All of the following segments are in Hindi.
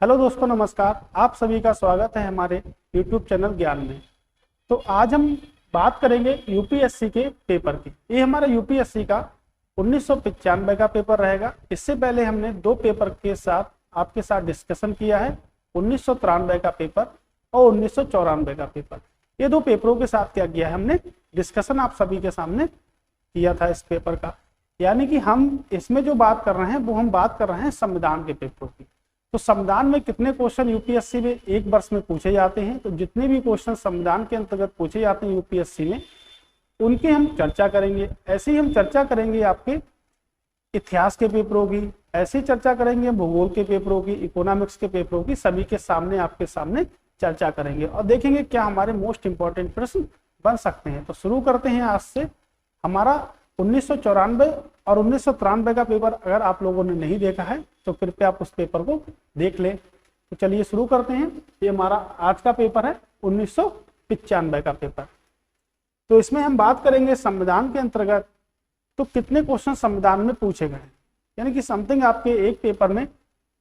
हेलो दोस्तों, नमस्कार। आप सभी का स्वागत है हमारे YouTube चैनल ज्ञान में। तो आज हम बात करेंगे यूपीएससी के पेपर की। ये हमारा यूपीएससी का 1995 का पेपर रहेगा। इससे पहले हमने दो पेपर के साथ आपके साथ डिस्कशन किया है, 1993 का पेपर और 1994 का पेपर। ये दो पेपरों के साथ क्या किया है हमने, डिस्कशन आप सभी के सामने किया था इस पेपर का। यानी कि हम इसमें जो बात कर रहे हैं वो हम बात कर रहे हैं संविधान के पेपरों की। तो संविधान में कितने क्वेश्चन यूपीएससी में एक वर्ष में पूछे जाते हैं, तो जितने भी क्वेश्चन संविधान के अंतर्गत पूछे जाते हैं यूपीएससी में, उनकी हम चर्चा करेंगे। ऐसे ही हम चर्चा करेंगे आपके इतिहास के पेपरों की, ऐसी चर्चा करेंगे भूगोल के पेपरों की, इकोनॉमिक्स के पेपरों की, सभी के सामने आपके सामने चर्चा करेंगे और देखेंगे क्या हमारे मोस्ट इंपॉर्टेंट प्रश्न बन सकते हैं। तो शुरू करते हैं आज से। हमारा 1994 और 1993 का पेपर अगर आप लोगों ने नहीं देखा है तो कृपया आप उस पेपर को देख लें। तो चलिए शुरू करते हैं। ये हमारा आज का पेपर है 1995 का पेपर। तो इसमें हम बात करेंगे संविधान के अंतर्गत तो कितने क्वेश्चन संविधान में पूछे गए, यानी कि समथिंग आपके एक पेपर में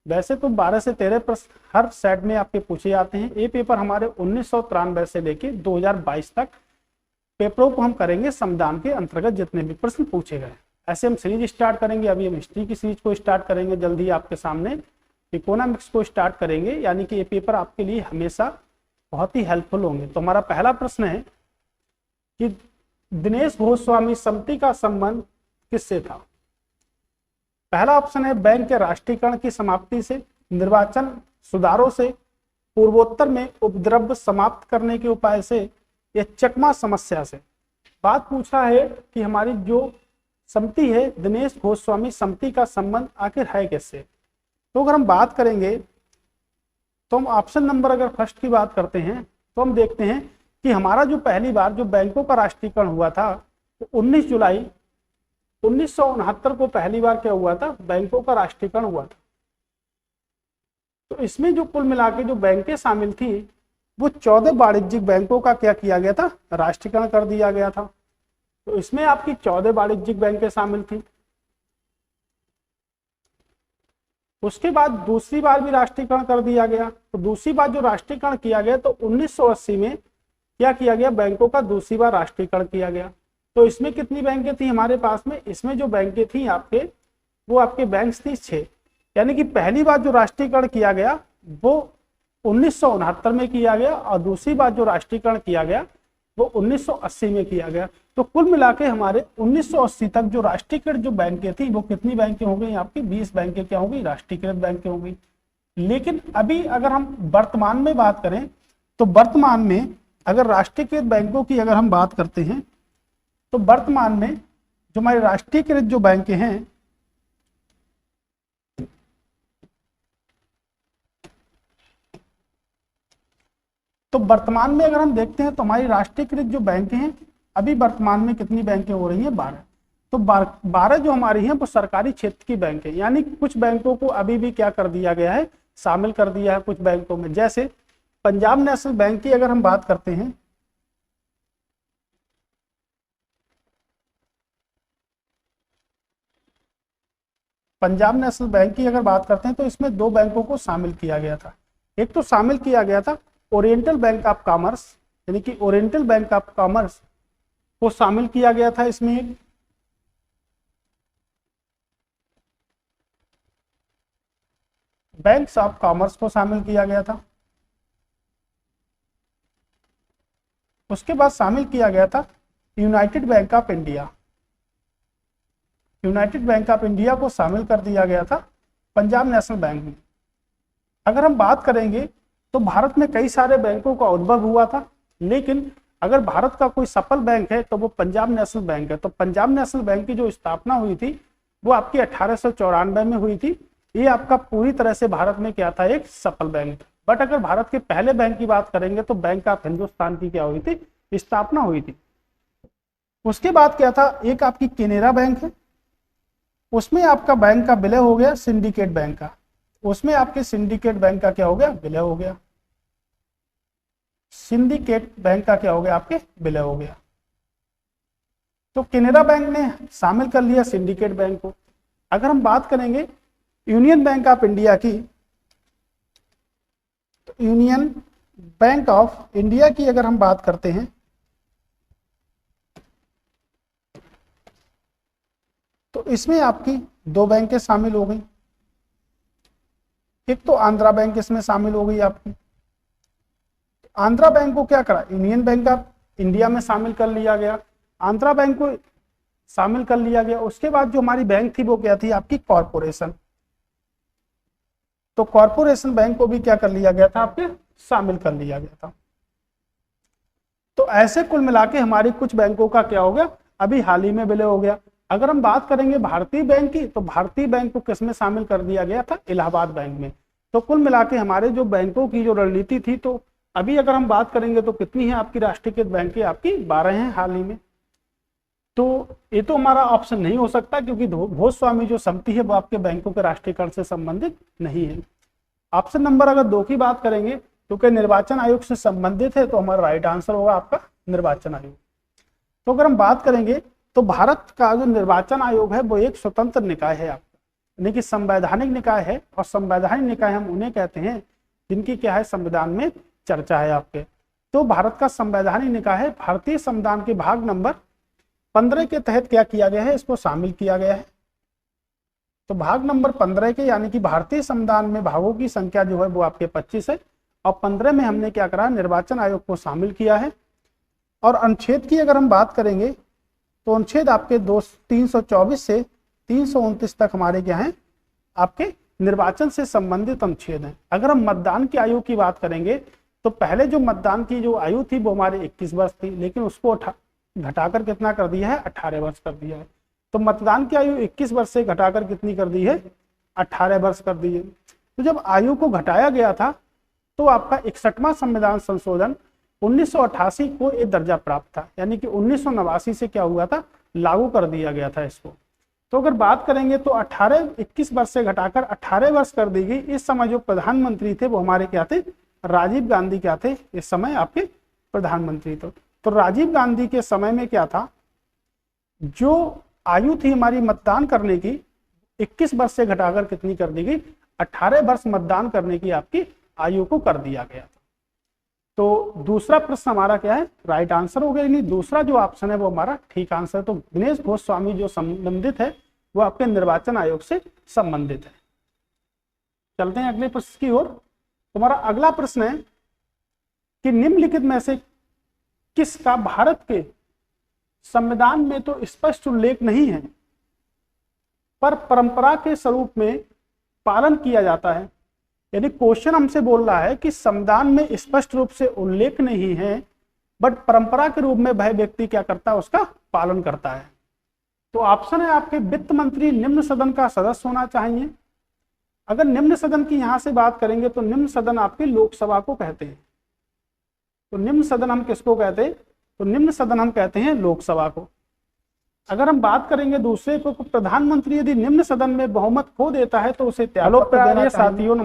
वैसे तो 12 से 13 प्रश्न हर सेट में आपके पूछे जाते हैं। ये पेपर हमारे 1993 से लेके 2022 तक पेपरों को हम करेंगे संविधान के अंतर्गत जितने भी प्रश्न पूछे गए। ऐसे हम सीरीज स्टार्ट करेंगे। अभी हम हिस्ट्री की सीरीज को स्टार्ट करेंगे जल्द ही आपके सामने। इकोनॉमिक्स को स्टार्ट करेंगे, यानी कि ये पेपर आपके लिए हमेशा बहुत ही हेल्पफुल होंगे। तो हमारा पहला प्रश्न है कि दिनेश गोस्वामी समिति का संबंध किससे था। पहला ऑप्शन है बैंक के राष्ट्रीयकरण की समाप्ति से, निर्वाचन सुधारों से, पूर्वोत्तर में उपद्रव समाप्त करने के उपाय से, या चकमा समस्या से। बात पूछा है कि हमारी जो समिति है दिनेश गोस्वामी समिति का संबंध आखिर है किससे। तो अगर हम बात करेंगे तो हम ऑप्शन नंबर अगर फर्स्ट की बात करते हैं तो हम देखते हैं कि हमारा जो पहली बार जो बैंकों का राष्ट्रीयकरण हुआ था तो 19 जुलाई 1969 को पहली बार क्या हुआ था, बैंकों का राष्ट्रीयकरण हुआ था। तो इसमें जो कुल मिला के जो बैंकें शामिल थी वो 14 वाणिज्यिक बैंकों का क्या किया गया था, राष्ट्रीयकरण कर दिया गया था। तो इसमें आपकी 14 वाणिज्यिक बैंकें शामिल थी। उसके बाद दूसरी बार भी राष्ट्रीयकरण कर दिया गया। तो दूसरी बार जो राष्ट्रीयकरण किया गया तो 1980 में क्या किया गया, बैंकों का दूसरी बार राष्ट्रीयकरण किया गया। तो इसमें कितनी बैंकें थी हमारे पास में, इसमें जो बैंकें थी आपके वो आपके बैंक थी 6। यानी कि पहली बार जो राष्ट्रीयकरण किया गया वो 1969 में किया गया और दूसरी बार जो राष्ट्रीयकरण किया गया वो 1980 में किया गया। तो कुल मिला के हमारे 1980 तक जो राष्ट्रीयकृत जो बैंकें थी वो कितनी बैंकें हो गई आपकी, 20 बैंकें क्या हो गई, राष्ट्रीयकृत बैंकें हो गई। लेकिन अभी अगर हम वर्तमान में बात करें तो वर्तमान में अगर राष्ट्रीयकृत बैंकों की अगर हम बात करते हैं तो वर्तमान में जो हमारे राष्ट्रीयकृत जो बैंकें हैं तो वर्तमान में अगर हम देखते हैं तो हमारी राष्ट्रीयकृत जो बैंकें हैं अभी वर्तमान में कितनी बैंकें हो रही हैं, 12। तो 12 जो हमारी हैं वो सरकारी क्षेत्र की बैंक है। यानी कुछ बैंकों को अभी भी क्या कर दिया गया है, शामिल कर दिया है कुछ बैंकों में। जैसे पंजाब नेशनल बैंक की अगर हम बात करते हैं पंजाब नेशनल बैंक की अगर बात करते हैं तो इसमें दो बैंकों को शामिल किया गया था। एक तो शामिल किया गया था ओरिएंटल बैंक ऑफ कॉमर्स, यानी कि ओरिएंटल बैंक ऑफ कॉमर्स को शामिल किया गया था। इसमें एक बैंक्स ऑफ कॉमर्स को शामिल किया गया था। उसके बाद शामिल किया गया था United bank of India. United bank of India को शामिल कर दिया गया था पंजाब नेशनल बैंक में। अगर हम बात करेंगे तो भारत में कई सारे बैंकों का उद्भव हुआ था, लेकिन अगर भारत का कोई सफल बैंक है तो वो पंजाब नेशनल बैंक है। तो पंजाब नेशनल बैंक की जो स्थापना हुई थी वो आपकी 1894 में हुई थी। ये आपका पूरी तरह से भारत में क्या था, एक सफल बैंक। बट अगर भारत के पहले बैंक की बात करेंगे तो बैंक ऑफ हिंदुस्तान की क्या हुई थी, स्थापना हुई थी। उसके बाद क्या था, एक आपकी केनरा बैंक है, उसमें आपका बैंक का विलय हो गया सिंडिकेट बैंक का। उसमें आपके सिंडिकेट बैंक का क्या हो गया, विलय हो गया। सिंडिकेट बैंक का क्या हो गया, आपके विलय हो गया। तो केनरा बैंक ने शामिल कर लिया सिंडिकेट बैंक को। अगर हम बात करेंगे यूनियन बैंक ऑफ इंडिया की तो यूनियन बैंक ऑफ इंडिया की अगर हम बात करते हैं तो इसमें आपकी दो बैंकें शामिल हो गई। एक तो आंध्रा बैंक इसमें शामिल हो गई आपकी। आंध्रा बैंक को क्या करा, यूनियन बैंक ऑफ इंडिया में शामिल कर लिया गया, आंध्रा बैंक को शामिल कर लिया गया। उसके बाद जो हमारी बैंक थी वो क्या थी आपकी कॉरपोरेशन, तो कॉरपोरेशन बैंक को भी क्या कर लिया गया था आपके शामिल कर लिया गया था। तो ऐसे कुल मिला के हमारी कुछ बैंकों का क्या हो गया, अभी हाल ही में विलय हो गया। अगर हम बात करेंगे भारतीय बैंक की, तो भारतीय बैंक को किसमें शामिल कर दिया गया था, इलाहाबाद बैंक में। तो कुल मिला के हमारे जो बैंकों की जो रणनीति थी, तो अभी अगर हम बात करेंगे तो कितनी है आपकी राष्ट्रीयकृत बैंकें, आपकी 12 हैं हाल ही में। तो ये तो हमारा ऑप्शन नहीं हो सकता, क्योंकि भूस्वामी जो समिति है वो आपके बैंकों के राष्ट्रीयकरण से संबंधित नहीं है। ऑप्शन नंबर अगर 2 की बात करेंगे, क्योंकि निर्वाचन आयोग से संबंधित है, तो हमारा राइट आंसर होगा आपका निर्वाचन आयोग। तो अगर हम बात करेंगे तो भारत का जो निर्वाचन आयोग है वो एक स्वतंत्र निकाय है आपका, यानी कि संवैधानिक निकाय है। और संवैधानिक निकाय हम उन्हें कहते हैं जिनकी क्या है संविधान में चर्चा है आपके। तो भारत का संवैधानिक निकाय है, भारतीय संविधान के भाग नंबर 15 के तहत क्या किया गया है, इसको शामिल किया गया है। तो भाग नंबर 15 के यानी कि भारतीय संविधान में भागों की संख्या जो है वो आपके 25 है, और 15 में हमने क्या करा, निर्वाचन आयोग को शामिल किया है। और अनुच्छेद की अगर हम बात करेंगे तो अनुच्छेद आपके 324 से 329 तक हमारे क्या हैं, आपके निर्वाचन से संबंधित अनुच्छेद हैं। अगर हम मतदान की आयु की बात करेंगे तो पहले जो मतदान की जो आयु थी वो हमारे 21 वर्ष थी, लेकिन उसको घटाकर कितना कर दिया है, 18 वर्ष कर दिया है। तो मतदान की आयु 21 वर्ष से घटाकर कितनी कर दी है, 18 वर्ष कर दी है। तो जब आयु को घटाया गया था तो आपका 61वां संविधान संशोधन 1988 को ये दर्जा प्राप्त था, यानी कि 1989 से क्या हुआ था, लागू कर दिया गया था इसको। तो अगर बात करेंगे तो 21 वर्ष से घटाकर 18 वर्ष कर दी गई। इस समय जो प्रधानमंत्री थे वो हमारे क्या थे, राजीव गांधी क्या थे, इस समय आपके प्रधानमंत्री थे। तो राजीव गांधी के समय में क्या था, जो आयु थी हमारी मतदान करने की 21 वर्ष से घटाकर कितनी कर दी गई, 18 वर्ष मतदान करने की आपकी आयु को कर दिया गया था। तो दूसरा प्रश्न हमारा क्या है, राइट आंसर हो गया, यानी दूसरा जो ऑप्शन है वो हमारा ठीक आंसर है। तो दिनेश गोस्वामी जो संबंधित है वो आपके निर्वाचन आयोग से संबंधित है। चलते हैं अगले प्रश्न की ओर। तुम्हारा अगला प्रश्न है कि निम्नलिखित में से किसका भारत के संविधान में तो स्पष्ट उल्लेख नहीं है पर परंपरा के स्वरूप में पालन किया जाता है। यानी क्वेश्चन हमसे बोल रहा है कि संविधान में स्पष्ट रूप से उल्लेख नहीं है बट परंपरा के रूप में वह व्यक्ति क्या करता है, उसका पालन करता है। तो ऑप्शन है आपके, वित्त मंत्री निम्न सदन का सदस्य होना चाहिए। अगर निम्न सदन की यहां से बात करेंगे तो निम्न सदन आपके लोकसभा को कहते हैं। तो निम्न सदन हम किसको कहते हैं, तो निम्न सदन हम कहते हैं लोकसभा को। अगर हम बात करेंगे दूसरे को, प्रधानमंत्री यदि निम्न सदन में बहुमत खो देता है तो उसे त्यागपत्र देना चाहिए। साथियों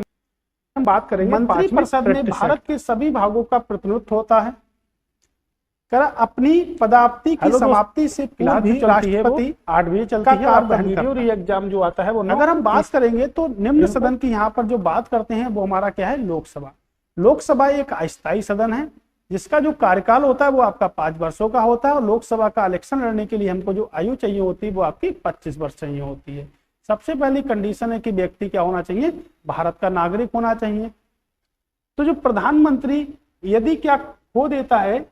हम बात करेंगे मंत्रिपरिषद में भारत के सभी भागों का प्रतिनिधित्व होता है। अपनी पदावधि की समाप्ति से पूर्व भी राष्ट्रपति 8वीं चलती है और वीडियो री एग्जाम जो आता है वो। अगर हम बात करेंगे तो निम्न सदन की यहाँ पर जो बात करते हैं वो हमारा क्या है, लोकसभा। लोकसभा एक अस्थायी सदन है जिसका जो कार्यकाल होता है वो आपका 5 वर्षों का होता है, और लोकसभा का इलेक्शन लड़ने के लिए हमको जो आयु चाहिए होती है वो आपकी 25 वर्ष चाहिए होती है। सबसे पहली कंडीशन है कि व्यक्ति क्या होना चाहिए, भारत का नागरिक होना चाहिए। तो जो प्रधानमंत्री यदि क्या खो देता है,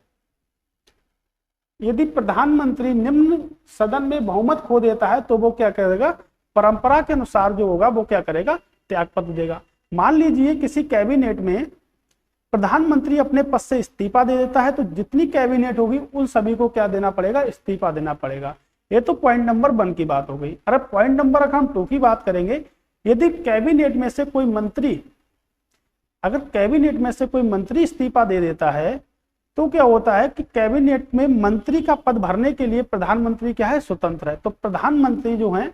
यदि प्रधानमंत्री निम्न सदन में बहुमत खो देता है तो वो क्या करेगा, परंपरा के अनुसार जो होगा वो क्या करेगा, त्यागपत्र देगा। मान लीजिए किसी कैबिनेट में प्रधानमंत्री अपने पद से इस्तीफा दे देता है तो जितनी कैबिनेट होगी उन सभी को क्या देना पड़ेगा, इस्तीफा देना पड़ेगा। ये तो पॉइंट नंबर 1 की बात हो गई। अरे पॉइंट नंबर अगर हम 2 की बात करेंगे, यदि कैबिनेट में से कोई मंत्री, अगर कैबिनेट में से कोई मंत्री इस्तीफा दे देता है तो क्या होता है कि कैबिनेट में मंत्री का पद भरने के लिए प्रधानमंत्री क्या है, स्वतंत्र है। तो प्रधानमंत्री जो है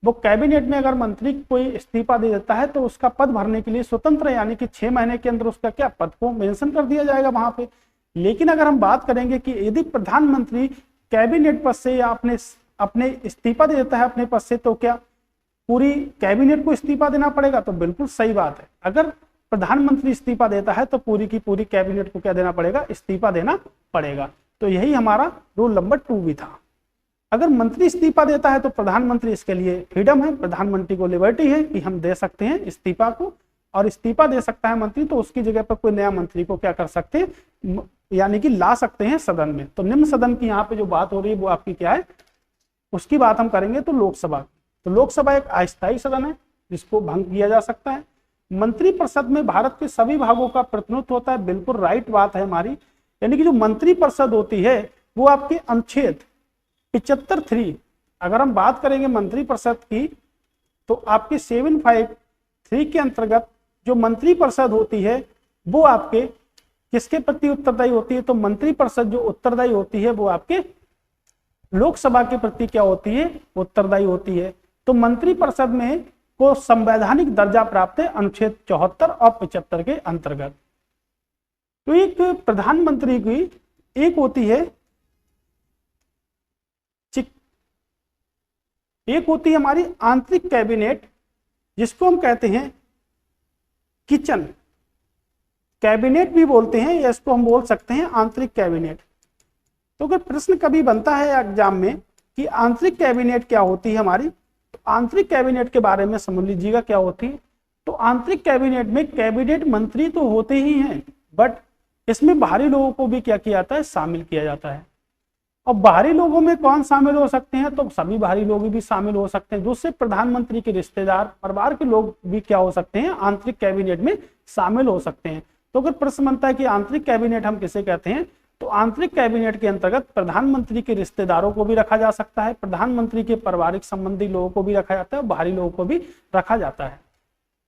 वो कैबिनेट में अगर मंत्री कोई इस्तीफा दे देता है तो उसका पद भरने के लिए स्वतंत्र है, यानी कि 6 महीने के अंदर उसका क्या पद को मेंशन कर दिया जाएगा वहां पे। लेकिन अगर हम बात करेंगे कि यदि प्रधानमंत्री कैबिनेट पद से या अपने इस्तीफा दे देता है अपने पद से, तो क्या पूरी कैबिनेट को इस्तीफा देना पड़ेगा? तो बिल्कुल सही बात है। अगर प्रधानमंत्री इस्तीफा देता है तो पूरी की पूरी कैबिनेट को क्या देना पड़ेगा, इस्तीफा देना पड़ेगा। तो यही हमारा रूल नंबर 2 भी था। अगर मंत्री इस्तीफा देता है तो प्रधानमंत्री, इसके लिए फ्रीडम है, प्रधानमंत्री को लिबर्टी है कि हम दे सकते हैं इस्तीफा को, और इस्तीफा दे सकता है मंत्री तो उसकी जगह पर कोई नया मंत्री को क्या कर सकते हैं, यानी कि ला सकते हैं सदन में। तो निम्न सदन की यहाँ पे जो बात हो रही है वो आपकी क्या है, उसकी बात हम करेंगे तो लोकसभा। तो लोकसभा एक अस्थायी सदन है जिसको भंग किया जा सकता है। मंत्रिपरिषद में भारत के सभी भागों का प्रतिनिधित्व होता है, बिल्कुल राइट बात है हमारी। यानी कि जो मंत्रिपरिषद होती है वो आपके अनुच्छेद 75(3), अगर हम बात करेंगे मंत्रिपरिषद की तो आपके 753 के अंतर्गत जो मंत्रिपरिषद होती है वो आपके किसके प्रति उत्तरदायी होती है, तो मंत्रिपरिषद जो उत्तरदायी होती है वो आपके लोकसभा के प्रति क्या होती है, उत्तरदायी होती है। तो मंत्रिपरिषद में को संवैधानिक दर्जा प्राप्त है अनुच्छेद 74 और 75 के अंतर्गत। तो एक प्रधानमंत्री की एक होती है हमारी आंतरिक कैबिनेट, जिसको हम कहते हैं किचन कैबिनेट भी बोलते हैं, या इसको हम बोल सकते हैं आंतरिक कैबिनेट। तो अगर प्रश्न कभी बनता है एग्जाम में कि आंतरिक कैबिनेट क्या होती है हमारी, तो आंतरिक कैबिनेट के बारे में समझ लीजिएगा क्या होती है। तो आंतरिक कैबिनेट में कैबिनेट मंत्री तो होते ही हैं, बट इसमें बाहरी लोगों को भी क्या किया जाता है, शामिल किया जाता है। और बाहरी लोगों में कौन शामिल हो सकते हैं, तो सभी बाहरी लोग भी शामिल हो सकते हैं। दूसरे प्रधानमंत्री के रिश्तेदार, परिवार के लोग भी क्या हो सकते हैं, आंतरिक कैबिनेट में शामिल हो सकते हैं। तो अगर प्रश्न बनता है कि आंतरिक कैबिनेट हम किसे कहते हैं, तो आंतरिक कैबिनेट के अंतर्गत प्रधानमंत्री के रिश्तेदारों को भी रखा जा सकता है, प्रधानमंत्री के पारिवारिक संबंधी लोगों को भी रखा जाता है, और बाहरी लोगों को भी रखा जाता है।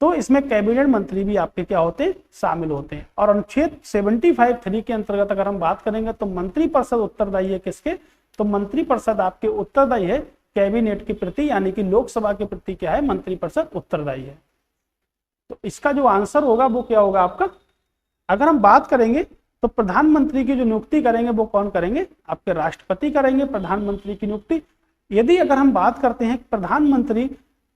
तो इसमें कैबिनेट मंत्री भी आपके क्या होते हैं, शामिल होते हैं। और अनुच्छेद 75(3) के अंतर्गत अगर हम बात करेंगे तो मंत्रिपरिषद उत्तरदायी है किसके, तो मंत्रिपरिषद आपके उत्तरदायी है कैबिनेट के प्रति, यानी कि लोकसभा के प्रति क्या है, मंत्रिपरिषद उत्तरदायी है। तो इसका जो आंसर होगा वो क्या होगा आपका। अगर हम बात करेंगे तो प्रधानमंत्री की जो नियुक्ति करेंगे वो कौन करेंगे, आपके राष्ट्रपति करेंगे प्रधानमंत्री की नियुक्ति। यदि अगर हम बात करते हैं प्रधानमंत्री,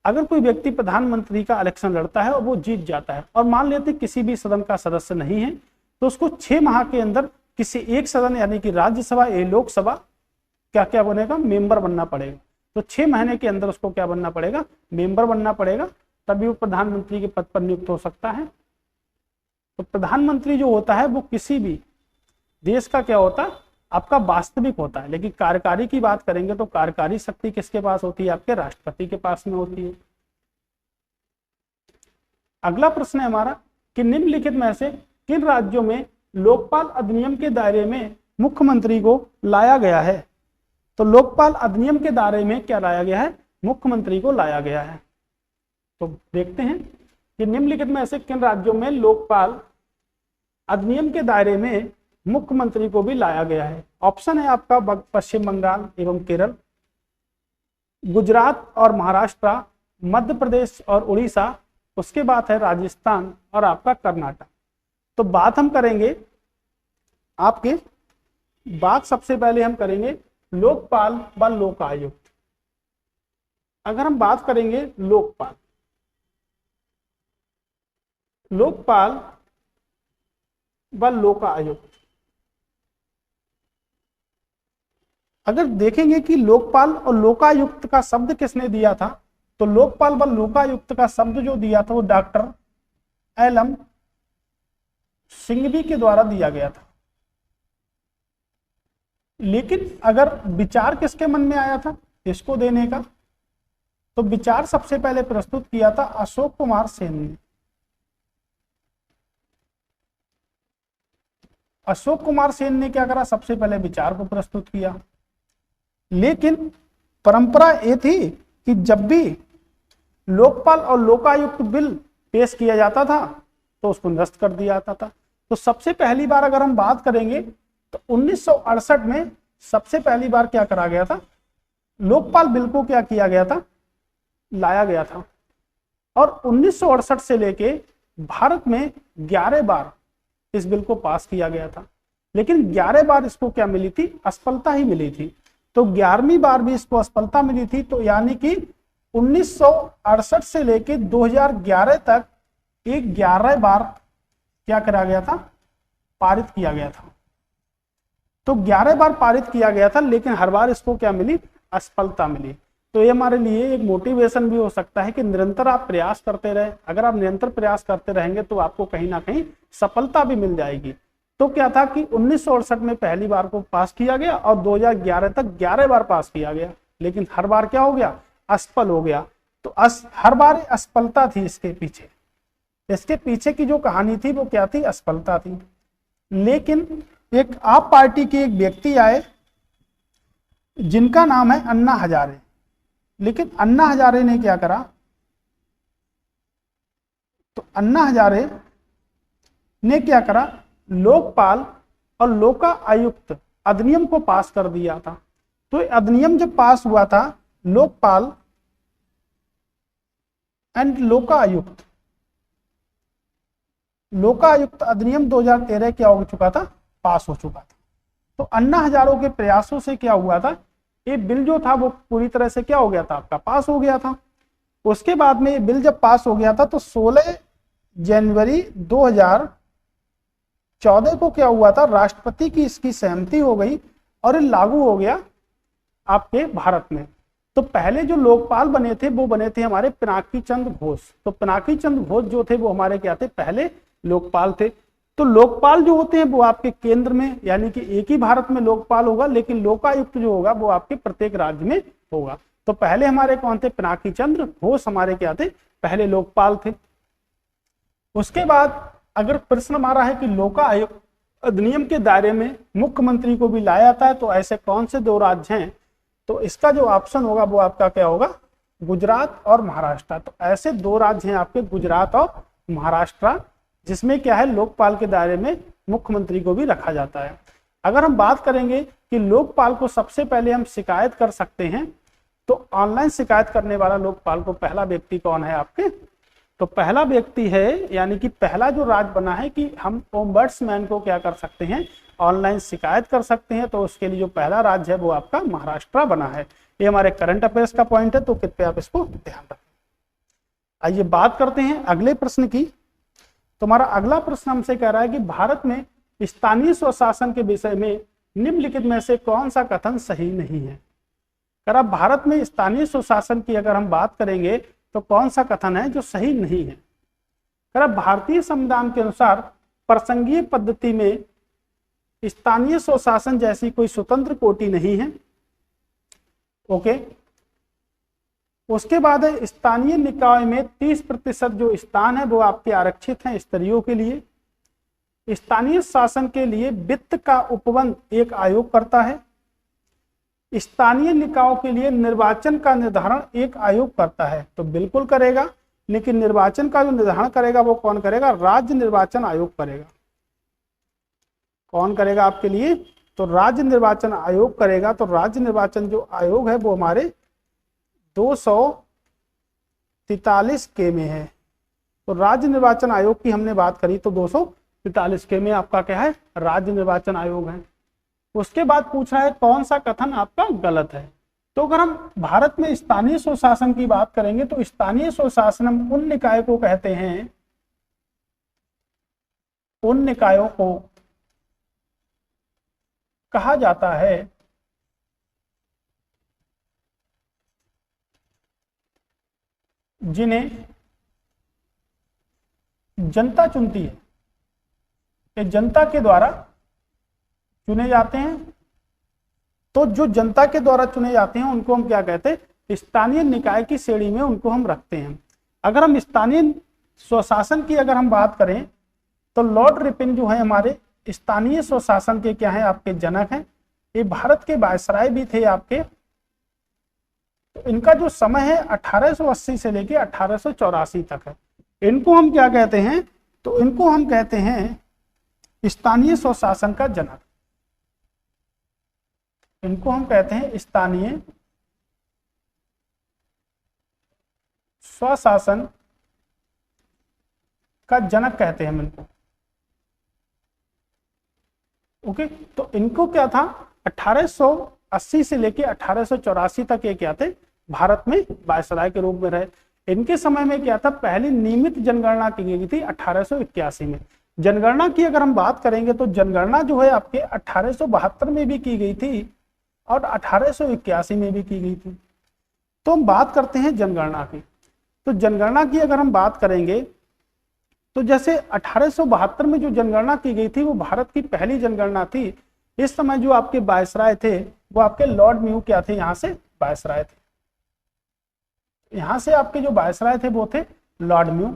अगर कोई व्यक्ति प्रधानमंत्री का इलेक्शन लड़ता है और वो जीत जाता है, और मान लेते किसी भी सदन का सदस्य नहीं है, तो उसको 6 माह के अंदर किसी एक सदन यानी कि राज्यसभा या लोकसभा क्या क्या बनेगा, मेंबर बनना पड़ेगा। तो 6 महीने के अंदर उसको क्या बनना पड़ेगा, मेंबर बनना पड़ेगा, तभी वो प्रधानमंत्री के पद पर नियुक्त हो सकता है। तो प्रधानमंत्री जो होता है वो किसी भी देश का क्या होता है, आपका वास्तविक होता है। लेकिन कार्यकारी की बात करेंगे तो कार्यकारी शक्ति किसके पास होती है, आपके राष्ट्रपति के पास में होती है। अगला प्रश्न है हमारा कि निम्नलिखित में से किन राज्यों में लोकपाल अधिनियम के दायरे में मुख्यमंत्री को लाया गया है। तो लोकपाल अधिनियम के दायरे में क्या लाया गया है, मुख्यमंत्री को लाया गया है। तो देखते हैं कि निम्नलिखित में से किन राज्यों में लोकपाल अधिनियम के दायरे में मुख्यमंत्री को भी लाया गया है। ऑप्शन है आपका पश्चिम बंगाल एवं केरल, गुजरात और महाराष्ट्र, मध्य प्रदेश और उड़ीसा, उसके बाद है राजस्थान और आपका कर्नाटक। तो बात हम करेंगे आपके, बात सबसे पहले हम करेंगे लोकपाल व लोकायुक्त। अगर हम बात करेंगे लोकपाल व लोकायुक्त, अगर देखेंगे कि लोकपाल और लोकायुक्त का शब्द किसने दिया था, तो लोकपाल व लोकायुक्त का शब्द जो दिया था वो डॉक्टर एल.एम. सिंघवी के द्वारा दिया गया था। लेकिन अगर विचार किसके मन में आया था इसको देने का, तो विचार सबसे पहले प्रस्तुत किया था अशोक कुमार सेन ने। अशोक कुमार सेन ने क्या करा, सबसे पहले विचार को प्रस्तुत किया। लेकिन परंपरा ये थी कि जब भी लोकपाल और लोकायुक्त बिल पेश किया जाता था तो उसको निरस्त कर दिया जाता था। तो सबसे पहली बार अगर हम बात करेंगे तो 1968 में सबसे पहली बार क्या करा गया था, लोकपाल बिल को क्या किया गया था, लाया गया था। और 1968 से लेके भारत में 11 बार इस बिल को पास किया गया था, लेकिन 11 बार इसको क्या मिली थी, असफलता ही मिली थी। तो 11वीं बार भी इसको असफलता मिली थी। तो यानी कि 1968 से लेके 2011 तक एक 11 बार क्या करा गया था, पारित किया गया था। तो 11 बार पारित किया गया था, लेकिन हर बार इसको क्या मिली, असफलता मिली। तो ये हमारे लिए एक मोटिवेशन भी हो सकता है कि निरंतर आप प्रयास करते रहे। अगर आप निरंतर प्रयास करते रहेंगे तो आपको कहीं ना कहीं सफलता भी मिल जाएगी। तो क्या था कि 1968 में पहली बार को पास किया गया और 2011 तक 11 बार पास किया गया, लेकिन हर बार क्या हो गया, असफल हो गया। तो हर बार असफलता थी इसके पीछे की जो कहानी थी वो क्या थी, असफलता थी। लेकिन एक आप पार्टी के एक व्यक्ति आए जिनका नाम है अन्ना हजारे। लेकिन अन्ना हजारे ने क्या करा, तो अन्ना हजारे ने क्या करा, लोकपाल और लोका आयुक्त अधिनियम को पास कर दिया था। तो अधिनियम जब पास हुआ था, लोकपाल एंड लोका आयुक्त अधिनियम 2013 क्या हो चुका था, पास हो चुका था। तो अन्ना हजारों के प्रयासों से क्या हुआ था, ये बिल जो था वो पूरी तरह से क्या हो गया था, आपका पास हो गया था। उसके बाद में ये बिल जब पास हो गया था तो 16 जनवरी 2014 को क्या हुआ था, राष्ट्रपति की इसकी सहमति हो गई और ये लागू हो गया आपके भारत में। तो पहले जो लोकपाल बने थे वो बने थे हमारे पिनाकी चंद्र घोष। तो पिनाकी चंद्र घोष जो थे वो हमारे क्या थे, पहले लोकपाल थे। तो लोकपाल जो होते हैं वो आपके केंद्र में, यानी कि एक ही भारत में लोकपाल होगा, लेकिन लोकायुक्त जो होगा वो आपके प्रत्येक राज्य में होगा। तो पहले हमारे कौन थे, पिनाकी चंद्र घोष हमारे क्या थे, पहले लोकपाल थे। उसके बाद अगर प्रश्न हमारा है कि लोका आयुक्त अधिनियम के दायरे में मुख्यमंत्री को भी लाया जाता है, तो ऐसे कौन से 2 राज्य हैं, तो इसका जो ऑप्शन होगा वो आपका क्या होगा, गुजरात और महाराष्ट्र। तो ऐसे 2 राज्य हैं आपके, गुजरात और महाराष्ट्र, जिसमें क्या है, लोकपाल के दायरे में मुख्यमंत्री को भी रखा जाता है। अगर हम बात करेंगे कि लोकपाल को सबसे पहले हम शिकायत कर सकते हैं, तो ऑनलाइन शिकायत करने वाला लोकपाल को पहला व्यक्ति कौन है आपके, तो पहला व्यक्ति है, यानी कि पहला जो राज्य बना है कि हम ओम्बड्समैन को क्या कर सकते हैं, ऑनलाइन शिकायत कर सकते हैं। तो उसके लिए जो पहला राज्य है वो आपका महाराष्ट्र बना है। ये हमारे करंट अफेयर्स का पॉइंट है, तो कृपया आप इसको ध्यान रखें। आइए बात करते हैं अगले प्रश्न की। तुम्हारा अगला प्रश्न हमसे कह रहा है कि भारत में स्थानीय स्वशासन के विषय में निम्नलिखित में से कौन सा कथन सही नहीं है। अगर आप भारत में स्थानीय स्वशासन की अगर हम बात करेंगे तो कौन सा कथन है जो सही नहीं है। अगर भारतीय संविधान के अनुसार प्रसंगीय पद्धति में स्थानीय स्वशासन जैसी कोई स्वतंत्र कोटि नहीं है। ओके, उसके बाद है स्थानीय निकाय में 30% जो स्थान है वो आपके आरक्षित हैं स्त्रियों के लिए। स्थानीय शासन के लिए वित्त का उपबंध एक आयोग करता है। स्थानीय निकायों के लिए निर्वाचन का निर्धारण एक आयोग करता है, तो बिल्कुल करेगा, लेकिन निर्वाचन का जो निर्धारण करेगा वो कौन करेगा, राज्य निर्वाचन आयोग करेगा। कौन करेगा आपके लिए, तो राज्य निर्वाचन आयोग करेगा। तो राज्य निर्वाचन जो आयोग है वो हमारे 243 के में है। तो राज्य निर्वाचन आयोग की हमने बात करी तो 243 के में आपका क्या है, राज्य निर्वाचन आयोग है। उसके बाद पूछ रहा है कौन सा कथन आपका गलत है। तो अगर हम भारत में स्थानीय स्वशासन की बात करेंगे तो स्थानीय स्वशासन हम उन निकाय को कहते हैं, उन निकायों को कहा जाता है जिन्हें जनता चुनती है, ये जनता के द्वारा चुने जाते हैं। तो जो जनता के द्वारा चुने जाते हैं उनको हम क्या कहते हैं, स्थानीय निकाय की श्रेणी में उनको हम रखते हैं। अगर हम स्थानीय स्वशासन की अगर हम बात करें तो लॉर्ड रिपन जो है हमारे स्थानीय स्वशासन के क्या है, आपके जनक हैं। ये भारत के वायसराय भी थे आपके। तो इनका जो समय है 1880 से लेके 1884 तक है। इनको हम क्या कहते हैं, तो इनको हम कहते हैं स्थानीय स्वशासन का जनक। इनको हम कहते हैं स्थानीय स्वशासन का जनक कहते हैं हम इनको। ओके, तो इनको क्या था, 1880 से लेके 1884 तक ये क्या थे, भारत में वायसराय के रूप में रहे। इनके समय में क्या था, पहली नियमित जनगणना की गई थी 1881 में। जनगणना की अगर हम बात करेंगे तो जनगणना जो है आपके 1872 में भी की गई थी और 1881 में भी की गई थी। तो हम बात करते हैं जनगणना की। तो जनगणना की अगर हम बात करेंगे तो जैसे 1872 में जो जनगणना की गई थी वो भारत की पहली जनगणना थी। इस समय जो आपके वायसराय थे वो आपके लॉर्ड म्यू क्या थे, यहाँ से वायसराय थे। यहाँ से आपके जो वायसराय थे वो थे लॉर्ड म्यू।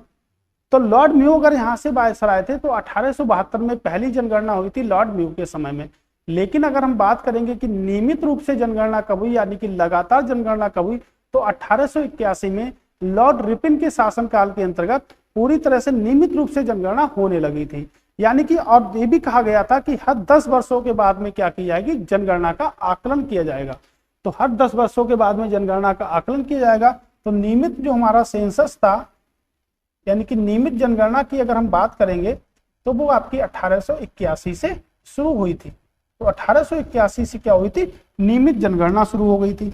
तो लॉर्ड म्यू अगर यहाँ से वायसराय थे तो 1872 में पहली जनगणना हुई थी लॉर्ड म्यू के समय में। लेकिन अगर हम बात करेंगे कि नियमित रूप से जनगणना कब हुई, यानी कि लगातार जनगणना कब हुई, तो 1881 में लॉर्ड रिपन के शासनकाल के अंतर्गत पूरी तरह से नियमित रूप से जनगणना होने लगी थी। यानी कि और ये भी कहा गया था कि हर 10 वर्षों के बाद में क्या की जाएगी, जनगणना का आकलन किया जाएगा। तो हर 10 वर्षों के बाद में जनगणना का आकलन किया जाएगा। तो नियमित जो हमारा सेंसस था, यानी कि नियमित जनगणना की अगर हम बात करेंगे तो वो आपकी 1881 से शुरू हुई थी। तो 1881 से क्या हुई थी, नियमित जनगणना शुरू हो गई थी।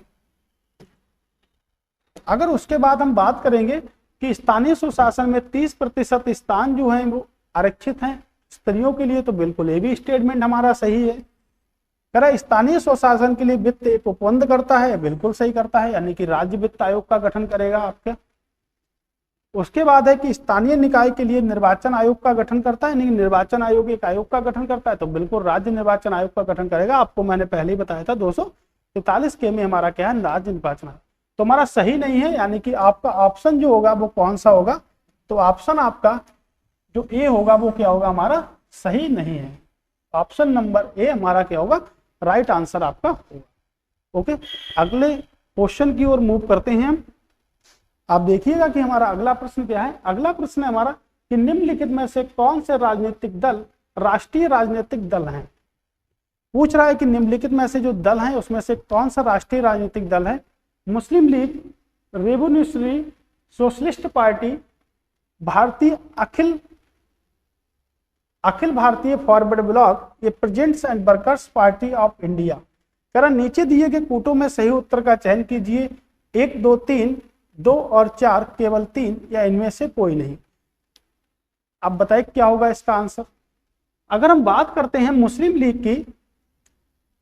अगर उसके बाद हम बात करेंगे कि स्थानीय सुशासन में 30% स्थान जो है वो आरक्षित हैं स्त्रियों के लिए, तो बिल्कुल ये भी स्टेटमेंट हमारा सही है। कह रहा स्थानीय स्वशासन के लिए वित्त एक उपबंध करता है, बिल्कुल सही करता है, यानी कि राज्य वित्त आयोग का गठन करेगा आपके। उसके बाद है कि स्थानीय निकाय के लिए निर्वाचन आयोग का गठन करता है, यानी कि निर्वाचन आयोग एक आयोग का गठन करता है, तो बिल्कुल राज्य निर्वाचन आयोग का गठन करेगा। आपको मैंने पहले ही बताया था 243 के में हमारा क्या है, राज्य निर्वाचन आयोग। तो हमारा सही नहीं है, यानी कि आपका ऑप्शन जो होगा वो कौन सा होगा, तो ऑप्शन आपका जो ए होगा वो क्या होगा, हमारा सही नहीं है। ऑप्शन नंबर ए हमारा क्या होगा, राइट आंसर आपका होगा। ओके, अगले क्वेश्चन की ओर मूव करते हैं हम। आप देखिएगा कि हमारा अगला प्रश्न क्या है। अगला प्रश्न है हमारा कि निम्नलिखित में से कौन से राजनीतिक दल राष्ट्रीय राजनीतिक दल हैं। पूछ रहा है कि निम्नलिखित में से जो दल हैं उसमें से कौन सा राष्ट्रीय राजनीतिक दल है। मुस्लिम लीग, रेवोल्यूशनरी सोशलिस्ट पार्टी, भारतीय अखिल भारतीय फॉरवर्ड ब्लॉक, ये presents and workers party of India. कह रहा नीचे दिए गए कूटों में सही उत्तर का चयन कीजिए। 1, 2, 3, 2 और 4, केवल 3 या इनमें से कोई नहीं। अब बताइए क्या होगा इसका आंसर। अगर हम बात करते हैं मुस्लिम लीग की,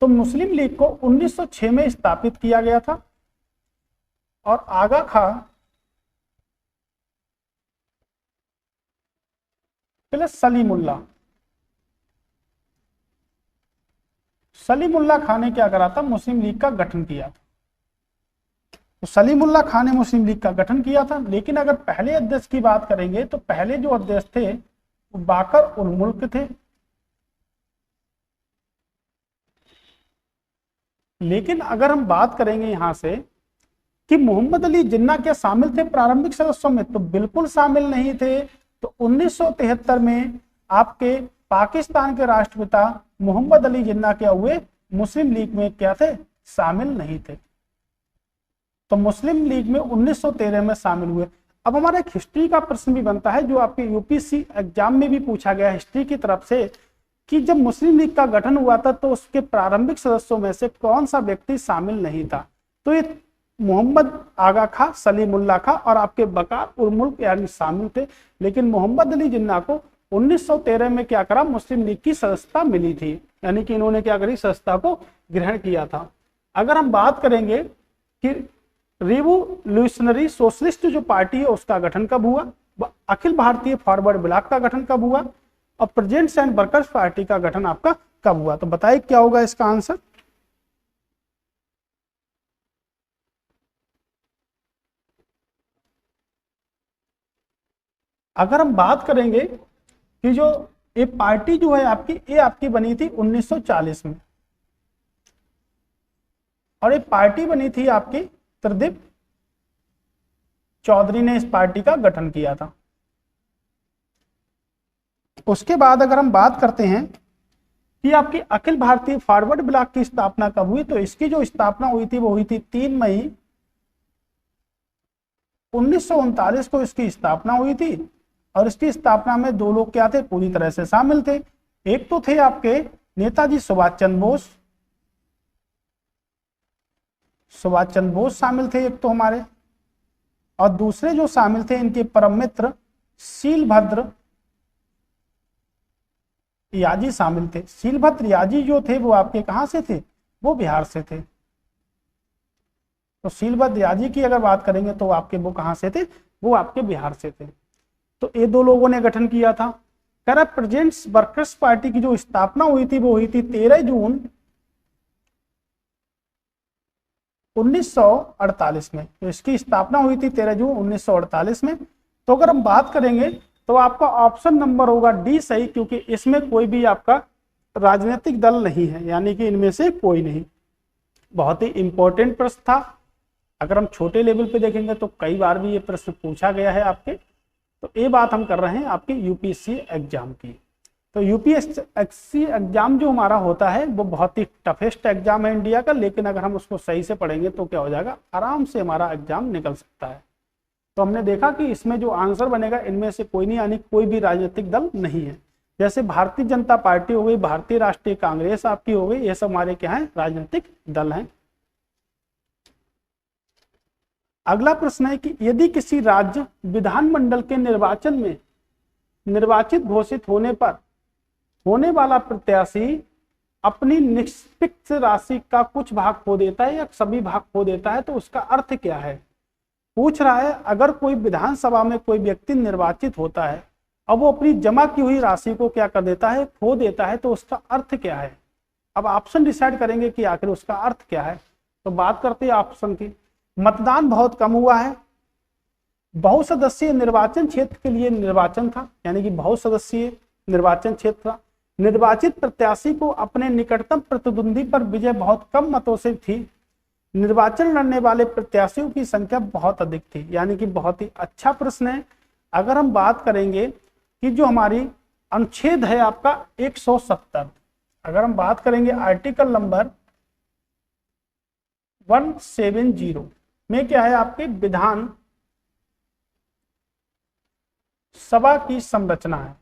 तो मुस्लिम लीग को 1906 में स्थापित किया गया था और आगा खां प्लस सलीमुल्लाह खां ने क्या करा था, मुस्लिम लीग का गठन किया था। तो सलीमुल्लाह खां ने मुस्लिम लीग का गठन किया था। लेकिन अगर पहले अध्यक्ष की बात करेंगे तो पहले जो अध्यक्ष थे वो बाकर उल मुल्क थे। लेकिन अगर हम बात करेंगे यहां से कि मोहम्मद अली जिन्ना क्या शामिल थे प्रारंभिक सदस्यों में, तो बिल्कुल शामिल नहीं थे। तो 1973 में आपके पाकिस्तान के राष्ट्रपिता मोहम्मद अली जिन्ना क्या हुए, मुस्लिम लीग में क्या थे, शामिल नहीं थे। तो मुस्लिम लीग में 1913 में शामिल हुए। अब हमारा एक हिस्ट्री का प्रश्न भी बनता है जो आपके यूपीएससी एग्जाम में भी पूछा गया हिस्ट्री की तरफ से, कि जब मुस्लिम लीग का गठन हुआ था तो उसके प्रारंभिक सदस्यों में से कौन सा व्यक्ति शामिल नहीं था। तो ये मोहम्मद आगा खां, सलीमुल्लाह खां और आपके बकार उल मुल्क यानी शामिल थे। लेकिन मोहम्मद अली जिन्ना को 1913 में क्या करा, मुस्लिम लीग की सदस्यता मिली थी, यानी कि इन्होंने क्या करी, सदस्यता को ग्रहण किया था। अगर हम बात करेंगे कि रिवोल्यूशनरी सोशलिस्ट जो पार्टी है उसका गठन कब हुआ, अखिल भारतीय फॉरवर्ड ब्लॉक का गठन कब हुआ और प्रेजेंट्स एंड वर्कर्स पार्टी का गठन आपका कब हुआ, तो बताइए क्या होगा इसका आंसर। अगर हम बात करेंगे कि जो ये पार्टी जो है आपकी, ये आपकी बनी थी 1940 में और ये पार्टी बनी थी आपकी त्रिदीप चौधरी ने इस पार्टी का गठन किया था। उसके बाद अगर हम बात करते हैं कि आपकी अखिल भारतीय फॉरवर्ड ब्लॉक की स्थापना कब हुई, तो इसकी जो स्थापना हुई थी वो हुई थी 3 मई 1939 को इसकी स्थापना हुई थी। और इसकी स्थापना में 2 लोग क्या थे, पूरी तरह से शामिल थे। एक तो थे आपके नेताजी सुभाष चंद्र बोस शामिल थे एक तो हमारे, और दूसरे जो शामिल थे इनके परम मित्र शीलभद्र याजी शामिल थे। शीलभद्र याजी जो थे वो आपके कहां से थे, वो बिहार से थे। तो शीलभद्र याजी की अगर बात करेंगे तो आपके वो कहां से थे, वो आपके बिहार से थे। तो ये दो लोगों ने गठन किया था। करप्ट प्रेजेंट्स वर्कर्स पार्टी की जो स्थापना हुई थी वो हुई थी 13 जून 1948 में। तो इसकी स्थापना हुई थी 13 जून 1948 में। तो अगर हम बात करेंगे तो आपका ऑप्शन नंबर होगा डी सही, क्योंकि इसमें कोई भी आपका राजनीतिक दल नहीं है, यानी कि इनमें से कोई नहीं। बहुत ही इंपॉर्टेंट प्रश्न था। अगर हम छोटे लेवल पे देखेंगे तो कई बार भी ये प्रश्न पूछा गया है आपके। तो ये बात हम कर रहे हैं आपके यूपीएससी एग्जाम की। तो यूपीएससी एग्जाम जो हमारा होता है वो बहुत ही टफेस्ट एग्जाम है इंडिया का, लेकिन अगर हम उसको सही से पढ़ेंगे तो क्या हो जाएगा, आराम से हमारा एग्जाम निकल सकता है। तो हमने देखा कि इसमें जो आंसर बनेगा इनमें से कोई नहीं, यानी कोई भी राजनीतिक दल नहीं है। जैसे भारतीय जनता पार्टी हो गई, भारतीय राष्ट्रीय कांग्रेस आपकी हो गई, ये सब हमारे क्या है, राजनीतिक दल हैं। अगला प्रश्न है कि यदि किसी राज्य विधानमंडल के निर्वाचन में निर्वाचित घोषित होने पर होने वाला प्रत्याशी अपनी निष्पक्ष राशि का कुछ भाग खो देता है या सभी भाग खो देता है, तो उसका अर्थ क्या है। पूछ रहा है अगर कोई विधानसभा में कोई व्यक्ति निर्वाचित होता है अब वो अपनी जमा की हुई राशि को क्या कर देता है, खो देता है, तो उसका अर्थ क्या है। अब ऑप्शन डिसाइड करेंगे कि आखिर उसका अर्थ क्या है। तो बात करते हैं ऑप्शन की। मतदान बहुत कम हुआ है, बहुसदस्यीय निर्वाचन क्षेत्र के लिए निर्वाचन था, यानी कि बहुसदस्यीय निर्वाचन क्षेत्र था। निर्वाचित प्रत्याशी को अपने निकटतम प्रतिद्वंदी पर विजय बहुत कम मतों से थी। निर्वाचन लड़ने वाले प्रत्याशियों की संख्या बहुत अधिक थी, यानी कि बहुत ही अच्छा प्रश्न है। अगर हम बात करेंगे कि जो हमारी अनुच्छेद है आपका 170, अगर हम बात करेंगे आर्टिकल नंबर 170 में क्या है आपके विधान सभा की संरचना है।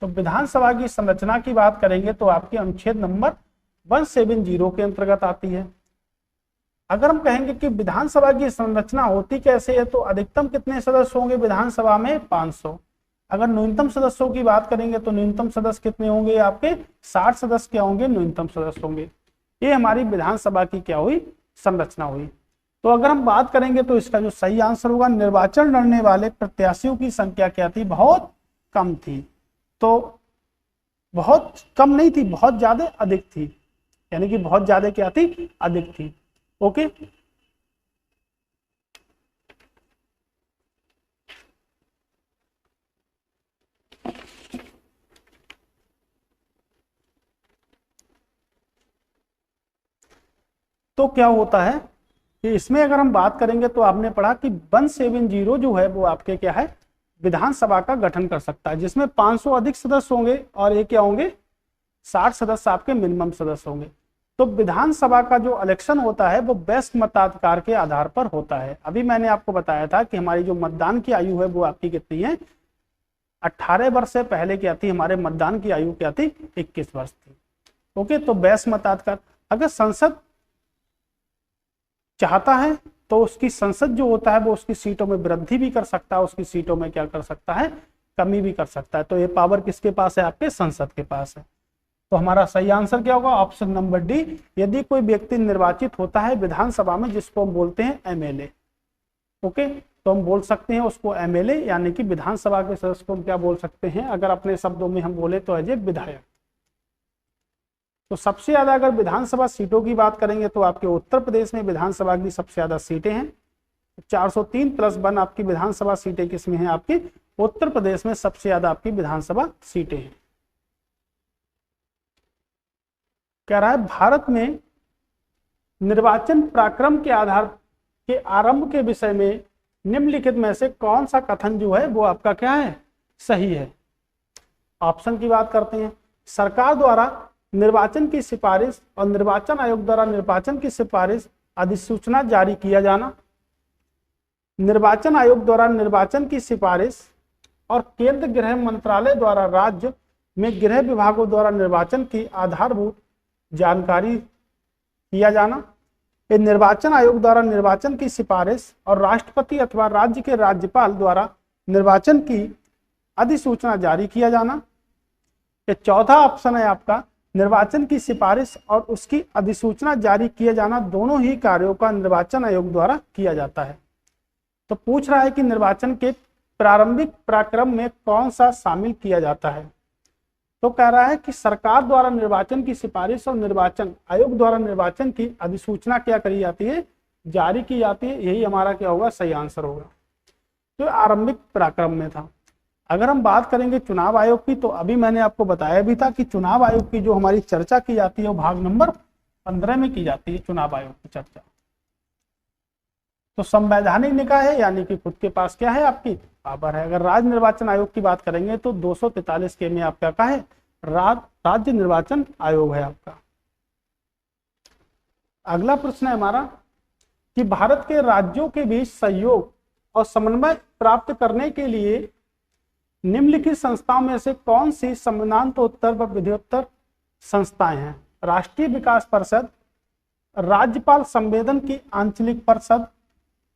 तो विधानसभा की संरचना की बात करेंगे तो आपके अनुच्छेद नंबर 170 के अंतर्गत आती है। अगर हम कहेंगे कि विधानसभा की संरचना होती कैसे है, तो अधिकतम कितने सदस्य होंगे विधानसभा में, 500। अगर न्यूनतम सदस्यों की बात करेंगे तो न्यूनतम सदस्य कितने होंगे आपके, 60 सदस्य क्या होंगे, न्यूनतम सदस्य होंगे। ये हमारी विधानसभा की क्या हुई, संरचना हुई। तो अगर हम बात करेंगे तो इसका जो सही आंसर होगा, निर्वाचन लड़ने वाले प्रत्याशियों की संख्या क्या थी, बहुत कम थी। तो बहुत कम नहीं थी, बहुत ज्यादा अधिक थी, यानी कि बहुत ज्यादा क्या थी, अधिक थी। ओके, तो क्या होता है कि इसमें अगर हम बात करेंगे तो आपने पढ़ा कि 170 जो है वो आपके क्या है, विधानसभा का गठन कर सकता है, जिसमें 500 अधिक सदस्य होंगे और ये क्या होंगे, 60 सदस्य आपके मिनिमम सदस्य होंगे। तो विधानसभा का जो इलेक्शन होता है वो बेस्ट मताधिकार के आधार पर होता है। अभी मैंने आपको बताया था कि हमारी जो मतदान की आयु है वो आपकी कितनी है, 18 वर्ष से पहले क्या थी, हमारे मतदान की आयु क्या थी, 21 वर्ष थी। ओके, तो बेस्ट मताधिकार, अगर संसद चाहता है तो उसकी संसद जो होता है वो उसकी सीटों में वृद्धि भी कर सकता है, उसकी सीटों में क्या कर सकता है, कमी भी कर सकता है। तो ये पावर किसके पास है, आपके संसद के पास है। तो हमारा सही आंसर क्या होगा, ऑप्शन नंबर डी। यदि कोई व्यक्ति निर्वाचित होता है विधानसभा में, जिसको हम बोलते हैं एमएलए, ओके, तो हम बोल सकते हैं उसको एमएलए, यानी कि विधानसभा के सदस्य को हम क्या बोल सकते हैं, अगर अपने शब्दों में हम बोले तो एज ए विधायक। तो सबसे ज्यादा अगर विधानसभा सीटों की बात करेंगे तो आपके उत्तर प्रदेश में विधानसभा की सबसे ज्यादा सीटें हैं, 403+1 आपकी विधानसभा सीटें किसमें हैं, आपकी उत्तर प्रदेश में सबसे ज्यादा आपकी विधानसभा सीटें हैं। कह रहा है भारत में निर्वाचन पराक्रम के आधार के आरंभ के विषय में निम्नलिखित में से कौन सा कथन जो है वो आपका क्या है, सही है। ऑप्शन की बात करते हैं, सरकार द्वारा निर्वाचन की सिफारिश और निर्वाचन आयोग द्वारा निर्वाचन की सिफारिश अधिसूचना जारी किया जाना, निर्वाचन आयोग द्वारा निर्वाचन की सिफारिश और केंद्र गृह मंत्रालय द्वारा राज्य में गृह विभागों द्वारा निर्वाचन की आधारभूत जानकारी किया जाना, ये निर्वाचन आयोग द्वारा निर्वाचन की सिफारिश और राष्ट्रपति अथवा राज्य के राज्यपाल द्वारा निर्वाचन की अधिसूचना जारी किया जाना। ये चौथा ऑप्शन है आपका, निर्वाचन की सिफारिश और उसकी अधिसूचना जारी किया जाना, दोनों ही कार्यों का निर्वाचन आयोग द्वारा किया जाता है। तो पूछ रहा है कि निर्वाचन के प्रारंभिक प्रक्रम में कौन सा शामिल किया जाता है। तो कह रहा है कि सरकार द्वारा निर्वाचन की सिफारिश और निर्वाचन आयोग द्वारा निर्वाचन की अधिसूचना क्या करी जाती है, जारी की जाती है। यही हमारा क्या होगा, सही आंसर होगा। तो आरंभिक पराक्रम में था। अगर हम बात करेंगे चुनाव आयोग की, तो अभी मैंने आपको बताया भी था कि चुनाव आयोग की जो हमारी चर्चा की जाती है वो भाग नंबर 15 में की जाती है चुनाव आयोग की चर्चा। तो संवैधानिक निकाय है, यानी कि खुद के पास क्या है, आपकी पावर है। अगर राज्य निर्वाचन आयोग की बात करेंगे तो 243 के में आपका क्या है, राज्य निर्वाचन आयोग है आपका। अगला प्रश्न है हमारा कि भारत के राज्यों के बीच सहयोग और समन्वय प्राप्त करने के लिए निम्नलिखित संस्थाओं में से कौन सी समानांतरोत्तर व विधियोत्तर संस्थाएं हैं। राष्ट्रीय विकास परिषद, राज्यपाल संवेदन की आंचलिक परिषद,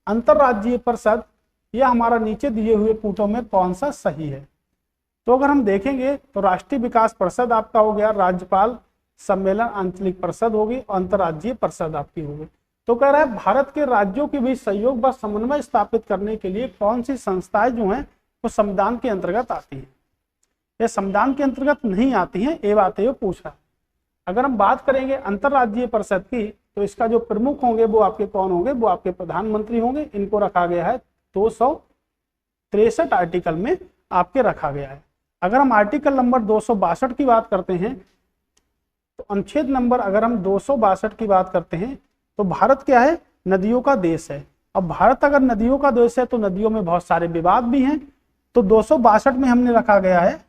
अंतरराज्यीय परिषद, यह हमारा नीचे दिए हुए पूटों में कौन सा सही है। तो अगर हम देखेंगे तो राष्ट्रीय विकास परिषद आपका हो गया, राज्यपाल सम्मेलन आंचलिक परिषद होगी, अंतरराज्यीय परिषद आपकी होगी। तो कह रहा है भारत के राज्यों के बीच सहयोग व समन्वय स्थापित करने के लिए कौन सी संस्थाएं जो हैं वो संविधान के अंतर्गत आती है। ये संविधान के अंतर्गत नहीं आती है, ये बात है पूछ रहा है। अगर हम बात करेंगे अंतरराज्यीय परिषद की, तो इसका जो प्रमुख होंगे वो आपके कौन होंगे, वो आपके प्रधानमंत्री होंगे। इनको रखा गया है 263 आर्टिकल में आपके रखा गया है। अगर हम आर्टिकल नंबर 262 की बात करते हैं, तो अनुच्छेद नंबर अगर हम 262 की बात करते हैं, तो भारत क्या है, नदियों का देश है। अब भारत अगर नदियों का देश है तो नदियों में बहुत सारे विवाद भी हैं। तो 262 में हमने रखा गया है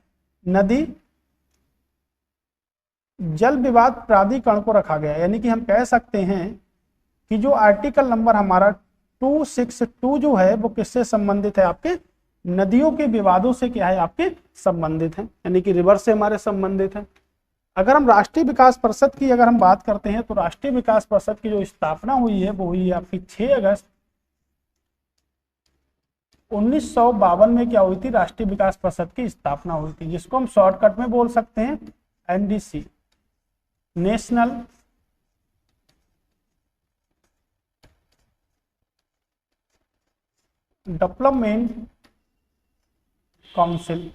नदी जल विवाद प्राधिकरण को रखा गया है। यानी कि हम कह सकते हैं कि जो आर्टिकल नंबर हमारा 262 जो है वो किससे संबंधित है, आपके नदियों के विवादों से क्या है, आपके संबंधित है, यानी कि रिवर से हमारे संबंधित है। अगर हम राष्ट्रीय विकास परिषद की अगर हम बात करते हैं, तो राष्ट्रीय विकास परिषद की जो स्थापना हुई है वो हुई है आपकी 6 अगस्त 1952 में क्या हुई थी, राष्ट्रीय विकास परिषद की स्थापना हुई थी, जिसको हम शॉर्टकट में बोल सकते हैं एनडीसी, नेशनल डेवलपमेंट काउंसिल।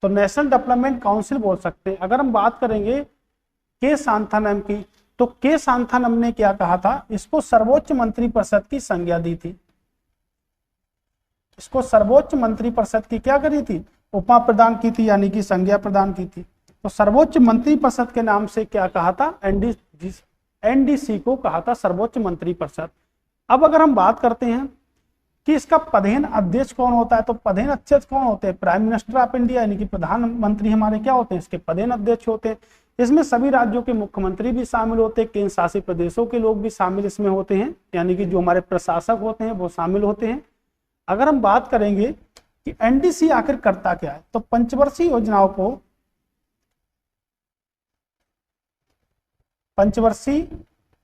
तो नेशनल डेवलपमेंट काउंसिल बोल सकते हैं। अगर हम बात करेंगे के शांतानम की, तो के शांतानम ने क्या कहा था, इसको सर्वोच्च मंत्रिपरिषद की संज्ञा दी थी। इसको सर्वोच्च मंत्रिपरिषद की क्या करी थी, उपमा प्रदान की थी, यानी कि संज्ञा प्रदान की थी। तो सर्वोच्च मंत्रिपरिषद के नाम से क्या कहा था, एनडीसी को कहा था सर्वोच्च मंत्रिपरिषद। अब अगर हम बात करते हैं कि इसका पदेन अध्यक्ष कौन होता है, तो पदेन अध्यक्ष कौन होते हैं, प्राइम मिनिस्टर ऑफ इंडिया, यानी कि प्रधानमंत्री हमारे क्या होते हैं, इसके पदेन अध्यक्ष होते हैं। इसमें सभी राज्यों के मुख्यमंत्री भी शामिल होते हैं, केंद्र शासित प्रदेशों के लोग भी शामिल इसमें होते हैं, यानी कि जो हमारे प्रशासक होते हैं वो शामिल होते हैं। अगर हम बात करेंगे कि एनडीसी आखिर करता क्या है, तो पंचवर्षीय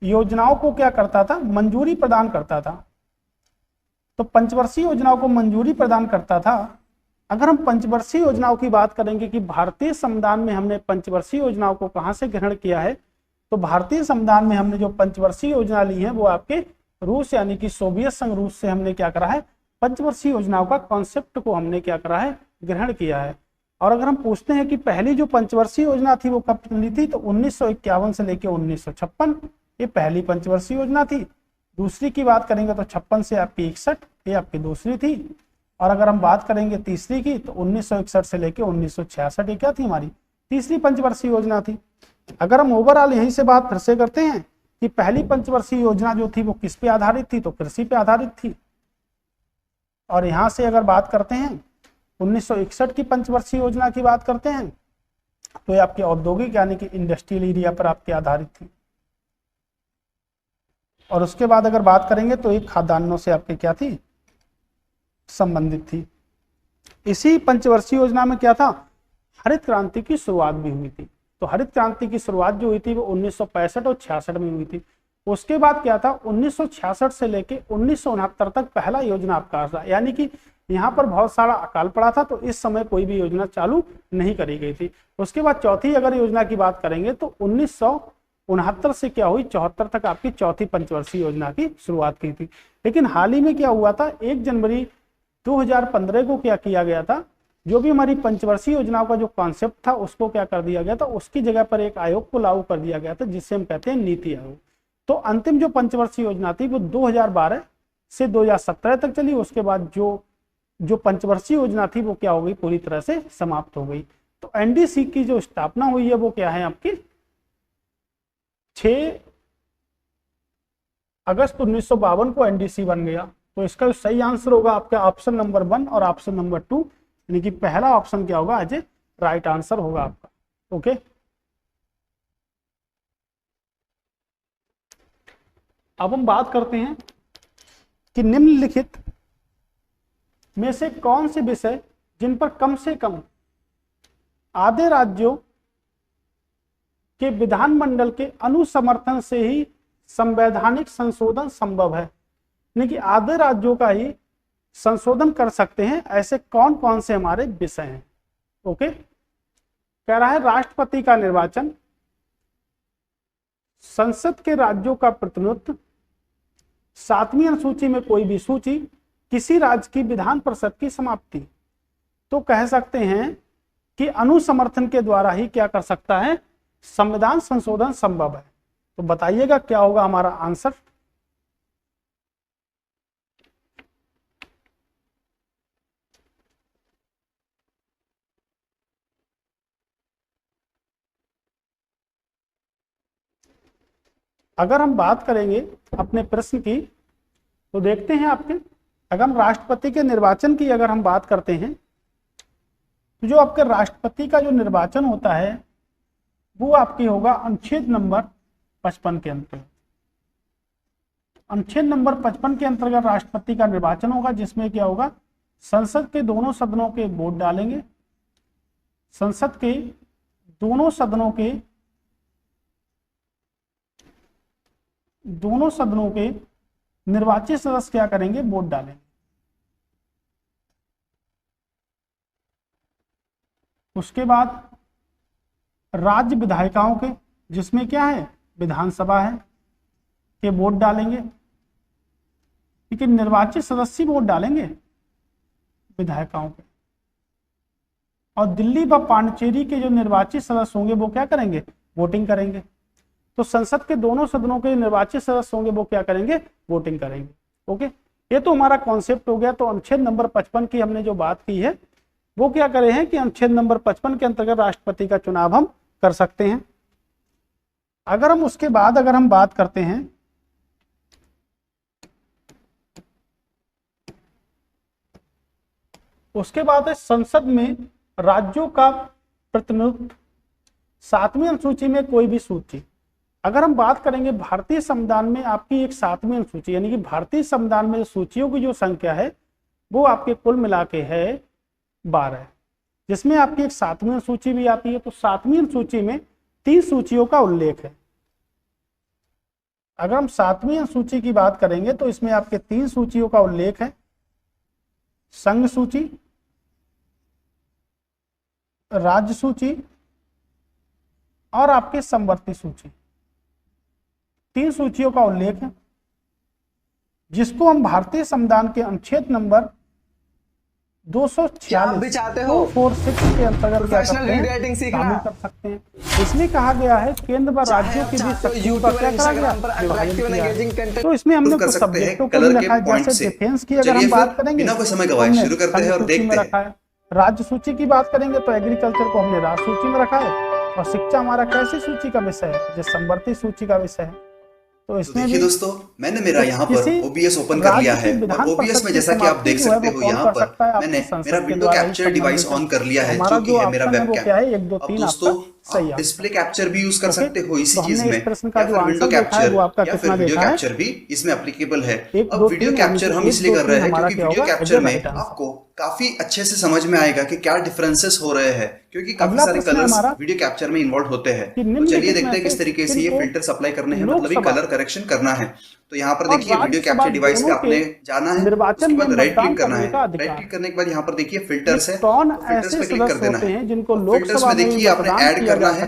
योजनाओं को क्या करता था, मंजूरी प्रदान करता था। तो पंचवर्षीय योजनाओं को मंजूरी प्रदान करता था। अगर हम पंचवर्षीय योजनाओं की बात करेंगे कि भारतीय संविधान में हमने पंचवर्षीय योजनाओं को कहां से ग्रहण किया है, तो भारतीय संविधान में हमने जो पंचवर्षीय योजना ली है वो आपके रूस, यानी कि सोवियत संघ रूस से हमने क्या करा है, पंचवर्षीय योजनाओं का कॉन्सेप्ट को हमने क्या करा है, ग्रहण किया है। और अगर हम पूछते हैं कि पहली जो पंचवर्षीय योजना थी वो कब चली थी, तो 1951 से लेकर 1956 ये पहली पंचवर्षीय योजना थी। दूसरी की बात करेंगे तो 56 से आपकी 61, ये आपकी दूसरी थी। और अगर हम बात करेंगे तीसरी की, तो 1961 से लेकर 1966 ये क्या थी, हमारी तीसरी पंचवर्षीय योजना थी। अगर हम ओवरऑल यहीं से बात फिर से करते हैं कि पहली पंचवर्षीय योजना जो थी वो किस पे आधारित थी, तो कृषि पे आधारित थी। और यहां से अगर बात करते हैं 1961 की पंचवर्षीय योजना की बात करते हैं, तो ये आपके औद्योगिक यानी कि इंडस्ट्रियल एरिया पर आपके आधारित थी। और उसके बाद अगर बात करेंगे तो एक खाद्यान्नों से आपके क्या थी, संबंधित थी। इसी पंचवर्षीय योजना में क्या था, हरित क्रांति की शुरुआत भी हुई थी। तो हरित क्रांति की शुरुआत जो हुई थी वो 1965 और 66 में हुई थी। उसके बाद क्या था, 1966 से लेके 1969 तक पहला योजना अवकाश था, यानी कि यहाँ पर बहुत सारा अकाल पड़ा था, तो इस समय कोई भी योजना चालू नहीं करी गई थी। उसके बाद चौथी अगर योजना की बात करेंगे तो 1969 से क्या हुई, 74 तक आपकी चौथी पंचवर्षीय योजना की शुरुआत की थी। लेकिन हाल ही में क्या हुआ था, 1 जनवरी 2015 को क्या किया गया था, जो भी हमारी पंचवर्षीय योजनाओं का जो कॉन्सेप्ट था उसको क्या कर दिया गया था, उसकी जगह पर एक आयोग को लागू कर दिया गया था जिससे हम कहते हैं नीति आयोग। तो अंतिम जो पंचवर्षीय योजना थी वो 2012 से 2017 तक चली। उसके बाद जो पंचवर्षीय योजना थी वो क्या हो गई, पूरी तरह से समाप्त हो गई। तो एनडीसी की जो स्थापना हुई है वो क्या है आपकी 6 अगस्त 1952 को एनडीसी बन गया। तो इसका सही आंसर होगा आपका ऑप्शन नंबर 1 और ऑप्शन नंबर 2, यानी कि पहला ऑप्शन क्या होगा, आज राइट आंसर होगा आपका। ओके, अब हम बात करते हैं कि निम्नलिखित में से कौन से विषय जिन पर कम से कम आधे राज्यों के विधानमंडल के अनुसमर्थन से ही संवैधानिक संशोधन संभव है, यानी कि आधे राज्यों का ही संशोधन कर सकते हैं, ऐसे कौन कौन से हमारे विषय हैं। ओके, कह रहा है राष्ट्रपति का निर्वाचन, संसद के राज्यों का प्रतिनिधित्व, 7वीं अनुसूची में कोई भी सूची, किसी राज्य की विधान परिषद की समाप्ति। तो कह सकते हैं कि अनुसमर्थन के द्वारा ही क्या कर सकता है, संविधान संशोधन संभव है। तो बताइएगा क्या होगा हमारा आंसर। अगर हम बात करेंगे अपने प्रश्न की तो देखते हैं आपके, अगर हम राष्ट्रपति के निर्वाचन की अगर हम बात करते हैं तो जो आपके राष्ट्रपति का जो निर्वाचन होता है वो आपकी होगा अनुच्छेद नंबर 55 के अंतर्गत। अनुच्छेद नंबर 55 के अंतर्गत राष्ट्रपति का निर्वाचन होगा, जिसमें क्या होगा, संसद के दोनों सदनों के वोट डालेंगे, संसद के दोनों सदनों के निर्वाचित सदस्य क्या करेंगे, वोट डालेंगे। उसके बाद राज्य विधायिकाओं के, जिसमें क्या है, विधानसभा है, के वोट डालेंगे, लेकिन निर्वाचित सदस्य वोट डालेंगे विधायिकाओं के। और दिल्ली व पांडिचेरी के जो निर्वाचित सदस्य होंगे वो क्या करेंगे, वोटिंग करेंगे। तो संसद के दोनों सदनों के निर्वाचित सदस्य होंगे वो क्या करेंगे, वोटिंग करेंगे। ओके, ये तो हमारा कॉन्सेप्ट हो गया। तो अनुच्छेद नंबर 55 की हमने जो बात की है वो क्या करे हैं कि अनुच्छेद नंबर 55 के अंतर्गत राष्ट्रपति का चुनाव हम कर सकते हैं। अगर हम उसके बाद अगर हम बात करते हैं उसके बाद है संसद में राज्यों का प्रतिनिधित्व, 7वीं अनुसूची में कोई भी सूची। अगर हम बात करेंगे भारतीय संविधान में आपकी एक 7वीं अनुसूची, यानी कि भारतीय संविधान में सूचियों की जो संख्या है वो आपके कुल मिला के है 12, जिसमें आपकी एक 7वीं अनुसूची भी आती है। तो 7वीं अनुसूची में 3 सूचियों का उल्लेख है। अगर हम 7वीं अनुसूची की बात करेंगे तो इसमें आपके 3 सूचियों का उल्लेख है, संघ सूची, राज्य सूची और आपके समवर्ती सूची। 3 सूचियों का उल्लेख है, जिसको हम भारतीय संविधान के अनुच्छेद नंबर 246 के अंतर्गत क्या करते हैं, शामिल कर सकते हैं। इसमें कहा गया है केंद्र व राज्यों के बीच शक्तियों का क्या करा गया, विभाजन किया है। तो इसमें हमने कुछ सब्जेक्टों को भी रखा है, जैसे डिफेंस की अगर हम बात करेंगे तो शुरू करते हैं और देखते हैं। राज्य सूची की बात करेंगे तो एग्रीकल्चर को हमने राज्य सूची में रखा है, और शिक्षा हमारा कैसी सूची का विषय है, जो समवर्ती सूची का विषय है। तो इसमें देखिए दोस्तों, मैंने मेरा यहाँ पर OBS ओपन कर लिया है और OBS में जैसा कि आप देख सकते हो यहाँ पर मैंने मेरा विंडो कैप्चर डिवाइस ऑन कर लिया है, जो कि है मेरा वेबकैम। अब दोस्तों आप डिस्प्ले कैप्चर भी यूज कर सकते हो इसी चीज में, या फिर विंडो कैप्चर या फिर वीडियो कैप्चर भी इसमें एप्लीकेबल है। अब वीडियो कैप्चर हम इसलिए कर रहे हैं क्योंकि वीडियो कैप्चर में आपको काफी अच्छे से समझ में आएगा कि क्या डिफरेंसेस हो रहे हैं, क्योंकि काफी सारे कलर्स वीडियो कैप्चर में इन्वॉल्व होते हैं। तो चलिए देखते हैं किस तरीके से ये फिल्टर्स अप्लाई करने हैं, मतलब ये कलर करेक्शन करना है। तो यहाँ पर देखिए वीडियो कैप्चर डिवाइस पे आपने जाना है, उसके बाद राइट क्लिक करना है। राइट क्लिक करने के बाद यहाँ पर देखिए फिल्टर्स है, फिल्टर्स पे क्लिक कर देना है। फिल्टर्स में देखिए आपने ऐड करना है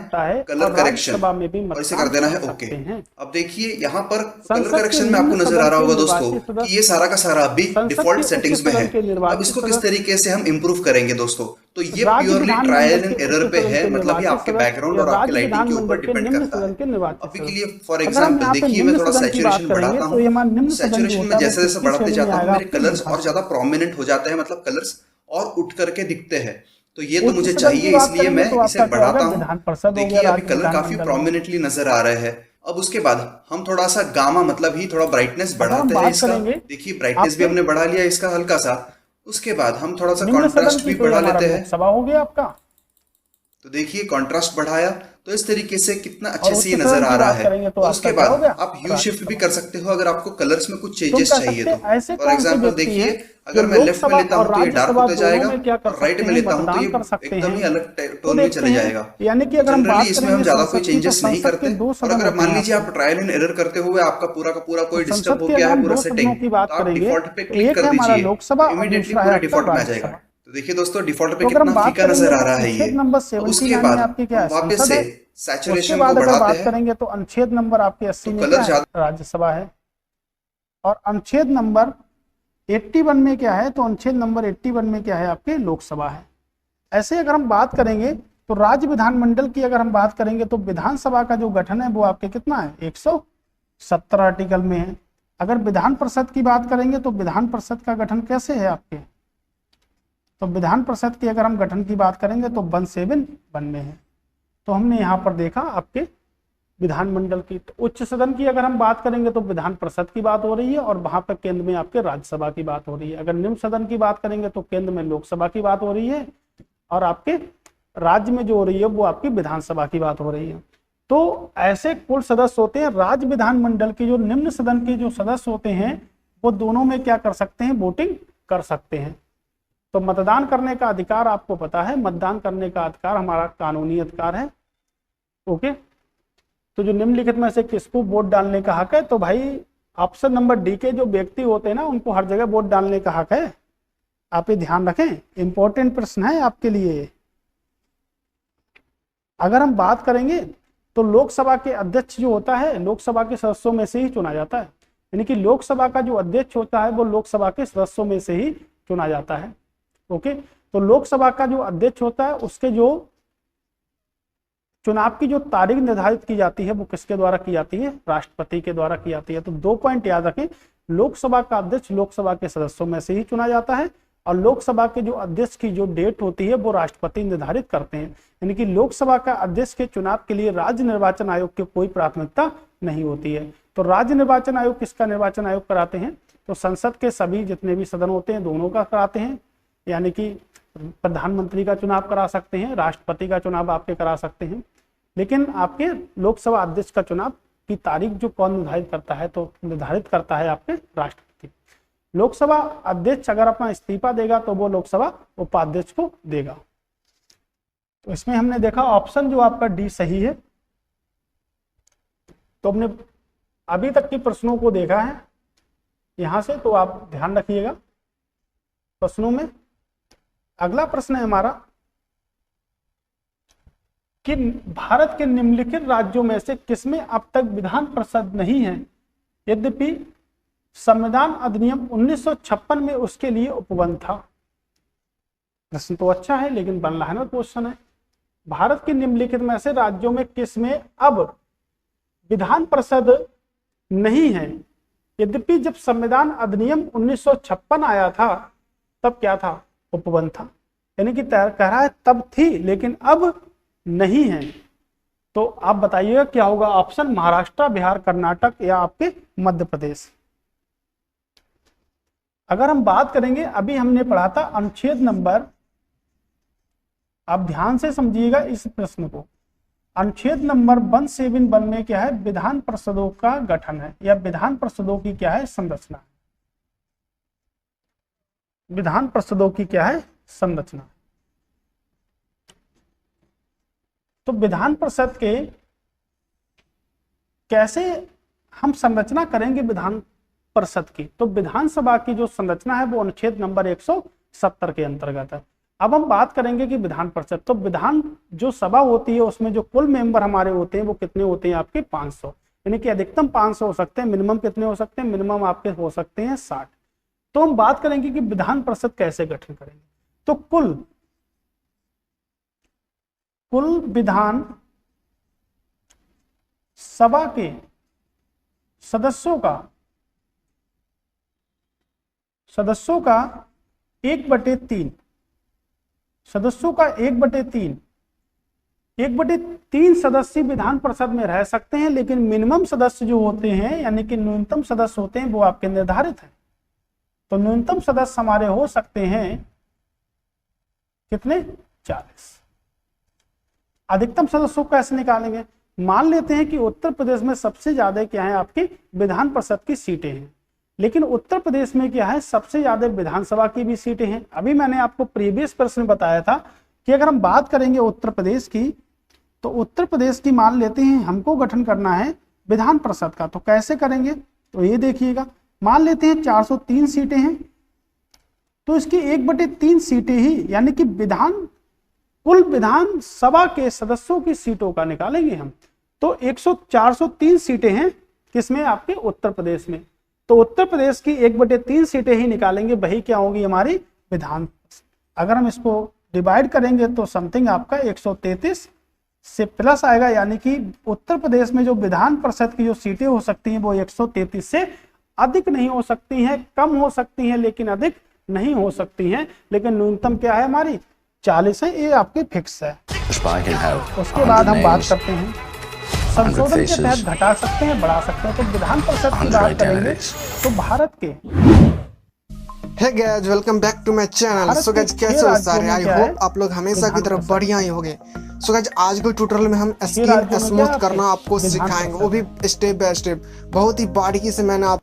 कलर करेक्शन और इसे कर देना है ओके। अब देखिए यहाँ पर कलर करेक्शन में आपको नजर आ रहा होगा दोस्तों कि ये सारा का सारा अभी डिफॉल्ट सेटिंग्स में है। अब इसको किस तरीके से हम इंप्रूव करेंगे दोस्तों, तो ये प्योरली ट्रायल एंड एरर पे है, मतलब ये आपके बैकग्राउंड और आपके लाइटिंग के ऊपर डिपेंड करता है। अभी के लिए फॉर एग्जांपल देखिए मैं थोड़ा सैचुरेशन बढ़ाता हूँ। सैचुरेशन में जैसे जैसे बढ़ाते जाता हूँ मेरे कलर्स और ज्यादा प्रोमिनेंट हो जाते हैं, मतलब कलर्स और उठ करके दिखते हैं। तो ये तो मुझे चाहिए इसलिए मैं इसे बढ़ाता हूँ। देखिए अभी कलर काफी प्रोमिनेंटली नजर आ रहे हैं। अब उसके बाद हम थोड़ा सा गामा मतलब ही थोड़ा ब्राइटनेस बढ़ाते हैं इसका। देखिए ब्राइटनेस भी हमने बढ़ा लिया इसका हल्का सा। उसके बाद हम थोड़ा सा कॉन्ट्रास्ट भी बढ़ा लेते हैं। सभा हो गया आपका, तो देखिए कॉन्ट्रास्ट बढ़ाया तो इस तरीके से कितना अच्छे से ये नजर आ रहा है। तो उसके बाद आप यू शिफ्ट भी कर सकते हो अगर आपको कलर्स में कुछ चेंजेस चाहिए तो। फॉर एग्जांपल देखिए अगर मैं लेफ्ट में लेता हूँ तो ये डार्क होता जाएगा, और राइट में लेता हूँ तो ये एकदम ही अलग टोन में चले जाएगा। यानी कि अगर जनरली इसमें हम ज्यादा कोई चेंजेस नहीं करते। और अगर मान लीजिए आप ट्रायल एंड एरर करते हुए आपका पूरा का पूरा कोई डिस्टर्ब हो गया है पूरा सेटिंग, तो आप डिफॉल्ट पे क्लिक कर दीजिए, इमीडिएटली पूरा डिफॉल्ट में आ जाएगा। तो देखिए दोस्तों डिफॉल्ट पे कितना फीका नजर आ रहा है ये। उसके बाद वापस से सैचुरेशन को बढ़ाते हैं करेंगे तो अनुच्छेद नंबर आपके 80 में राज्यसभा है, और अनुच्छेद नंबर 81 में क्या है, तो अनुच्छेद नंबर 81 में क्या है आपके लोकसभा है। ऐसे अगर हम बात करेंगे तो राज्य विधानमंडल की अगर हम बात करेंगे तो विधानसभा का जो गठन है वो आपके कितना है 170 आर्टिकल में है। अगर विधान परिषद की बात करेंगे तो विधान परिषद का गठन कैसे है आपके, तो विधान परिषद की अगर हम गठन की बात करेंगे तो 171 में है। तो हमने यहाँ पर देखा आपके विधानमंडल की। तो उच्च सदन की अगर हम बात करेंगे तो विधान परिषद की बात हो रही है, और वहां पर केंद्र में आपके राज्यसभा की बात हो रही है। अगर निम्न सदन की बात करेंगे तो केंद्र में लोकसभा की बात हो रही है, और आपके राज्य में जो हो रही है वो आपकी विधानसभा की बात हो रही है। तो ऐसे कुल सदस्य होते हैं राज्य विधानमंडल के। जो निम्न सदन के जो सदस्य होते हैं वो दोनों में क्या कर सकते हैं, वोटिंग कर सकते हैं। तो मतदान करने का अधिकार आपको पता है, मतदान करने का अधिकार हमारा कानूनी अधिकार है। ओके, तो जो निम्नलिखित में से किसको वोट डालने का हक है, तो भाई ऑप्शन नंबर डी के जो व्यक्ति होते हैं ना उनको हर जगह वोट डालने का हक है। आप ये ध्यान रखें, इंपॉर्टेंट प्रश्न है आपके लिए। अगर हम बात करेंगे तो लोकसभा के अध्यक्ष जो होता है लोकसभा के सदस्यों में से ही चुना जाता है। यानी कि लोकसभा का जो अध्यक्ष होता है वो लोकसभा के सदस्यों में से ही चुना जाता है। ओके, तो लोकसभा का जो अध्यक्ष होता है उसके जो चुनाव की जो तारीख निर्धारित की जाती है वो किसके द्वारा की जाती है, राष्ट्रपति के द्वारा की जाती है। तो 2 पॉइंट याद रखें, लोकसभा का अध्यक्ष लोकसभा के सदस्यों में से ही चुना जाता है, और लोकसभा के जो अध्यक्ष की जो डेट होती है वो राष्ट्रपति निर्धारित करते हैं। यानी कि लोकसभा का अध्यक्ष के चुनाव के लिए राज्य निर्वाचन आयोग की कोई प्राथमिकता नहीं होती है। तो राज्य निर्वाचन आयोग किसका निर्वाचन आयोग कराते हैं, तो संसद के सभी जितने भी सदन होते हैं दोनों का कराते हैं। यानी कि प्रधानमंत्री का चुनाव करा सकते हैं, राष्ट्रपति का चुनाव आपके करा सकते हैं, लेकिन आपके लोकसभा अध्यक्ष का चुनाव की तारीख जो कौन निर्धारित करता है, तो निर्धारित करता है आपके राष्ट्रपति। लोकसभा अध्यक्ष अगर अपना इस्तीफा देगा तो वो लोकसभा उपाध्यक्ष को देगा। तो इसमें हमने देखा ऑप्शन जो आपका डी सही है। तो हमने अभी तक के प्रश्नों को देखा है यहां से, तो आप ध्यान रखिएगा प्रश्नों में। अगला प्रश्न है हमारा कि भारत के निम्नलिखित राज्यों में से किसमें अब तक विधान परिषद नहीं है, यद्यपि संविधान अधिनियम 1956 में उसके लिए उपबंध था। प्रश्न तो अच्छा है लेकिन वन लाइनर क्वेश्चन है। भारत के निम्नलिखित में से राज्यों में किसमें अब विधान परिषद नहीं है, यद्यपि जब संविधान अधिनियम 1956 आया था तब क्या था, उपबंध था। यानी कि कह रहा है तब थी लेकिन अब नहीं है। तो आप बताइएगा क्या होगा ऑप्शन, महाराष्ट्र, बिहार, कर्नाटक या आपके मध्य प्रदेश। अगर हम बात करेंगे, अभी हमने पढ़ा था अनुच्छेद नंबर, आप ध्यान से समझिएगा इस प्रश्न को, अनुच्छेद नंबर 171 में क्या है, विधान परिषदों का गठन है या विधान परिषदों की क्या है संरचना। विधान परिषदों की क्या है संरचना। तो विधान परिषद के कैसे हम संरचना करेंगे विधान परिषद की, तो विधानसभा की जो संरचना है वो अनुच्छेद नंबर 170 के अंतर्गत है। अब हम बात करेंगे कि विधान परिषद, तो विधान जो सभा होती है उसमें जो कुल मेंबर हमारे होते हैं वो कितने होते हैं आपके 500, यानी कि अधिकतम 500 हो सकते हैं, मिनिमम कितने हो सकते हैं, मिनिमम आपके हो सकते हैं 60। तो हम बात करेंगे कि विधान परिषद कैसे गठन करेंगे। तो कुल विधान सभा के सदस्यों का 1/3 सदस्यों का 1/3 सदस्य विधान परिषद में रह सकते हैं, लेकिन मिनिमम सदस्य जो होते हैं यानी कि न्यूनतम सदस्य होते हैं वो आपके निर्धारित हैं। तो न्यूनतम सदस्य हमारे हो सकते हैं कितने 40। अधिकतम सदस्यों को कैसे निकालेंगे, मान लेते हैं कि उत्तर प्रदेश में सबसे ज्यादा क्या है आपकी विधान परिषद की सीटें हैं, लेकिन उत्तर प्रदेश में क्या है सबसे ज्यादा विधानसभा की भी सीटें हैं। अभी मैंने आपको प्रीवियस प्रश्न बताया था कि अगर हम बात करेंगे उत्तर प्रदेश की, तो उत्तर प्रदेश की मान लेते हैं हमको गठन करना है विधान परिषद का, तो कैसे करेंगे, तो ये देखिएगा मान लेते हैं 403 सीटें हैं, तो इसकी 1/3 सीटें ही यानी कि कुल विधानसभा के सदस्यों की सीटों का निकालेंगे हम। तो 403 सीटें हैं किसमें आपके उत्तर प्रदेश में, तो उत्तर प्रदेश की 1/3 सीटें ही निकालेंगे, वही क्या होगी हमारी विधान। अगर हम इसको डिवाइड करेंगे तो समथिंग आपका 133 से प्लस आएगा, यानी कि उत्तर प्रदेश में जो विधान परिषद की जो सीटें हो सकती हैं वो 133 से अधिक नहीं हो सकती हैं, कम हो सकती हैं लेकिन अधिक नहीं हो सकती हैं, लेकिन न्यूनतम क्या है हमारी 40 है, ये आपके फिक्स है। उसके बाद हम बात करते हैं संशोधन के तहत घटा सकते हैं, बढ़ा सकते हैं। तो विधान परिषद की बात करेंगे तो भारत के hey guys, welcome back to my channel. So guys कैसे हो सारे, आई होप आप लोग हमेशा की तरफ बढ़िया ही होंगे। सो गाइस आज के ट्यूटोरियल में हम स्किन स्मूथ करना आपको सिखाएंगे, वो भी स्टेप बाय स्टेप, बहुत ही बारीकी से मैंने आप।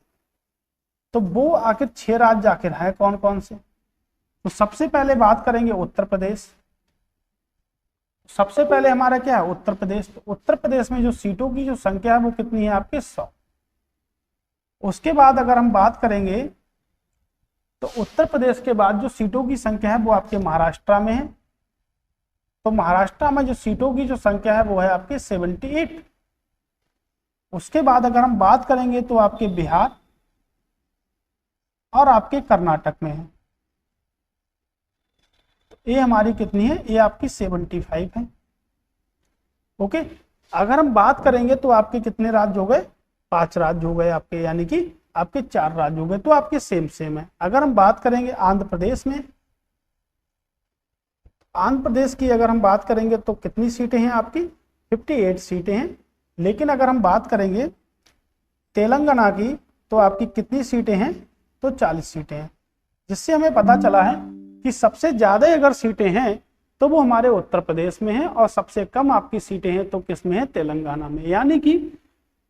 तो वो आखिर 6 राज्य आखिर है कौन कौन से, तो सबसे पहले बात करेंगे उत्तर प्रदेश। सबसे पहले हमारा क्या है उत्तर प्रदेश। तो उत्तर प्रदेश में जो सीटों की जो संख्या है वो कितनी है आपके 100। उसके बाद अगर हम बात करेंगे तो उत्तर प्रदेश के बाद जो सीटों की संख्या है वो आपके महाराष्ट्र में है। तो महाराष्ट्र में जो सीटों की जो संख्या है वो है आपके 78। उसके बाद अगर हम बात करेंगे तो आपके बिहार और आपके कर्नाटक में है, ये हमारी कितनी है, ये आपकी 75 है। ओके, अगर हम बात करेंगे तो आपके कितने राज्य हो गए, 5 राज्य हो गए आपके, यानी कि आपके 4 राज्य हो गए, तो आपके सेम है। अगर हम बात करेंगे आंध्र प्रदेश में, आंध्र प्रदेश की अगर हम बात करेंगे तो कितनी सीटें हैं आपकी 58 सीटें हैं। लेकिन अगर हम बात करेंगे तेलंगाना की तो आपकी कितनी सीटें हैं, तो 40 सीटें हैं, जिससे हमें पता चला है कि सबसे ज्यादा अगर सीटें हैं तो वो हमारे उत्तर प्रदेश में है और सबसे कम आपकी सीटें हैं तो किस में है, तेलंगाना में। यानी कि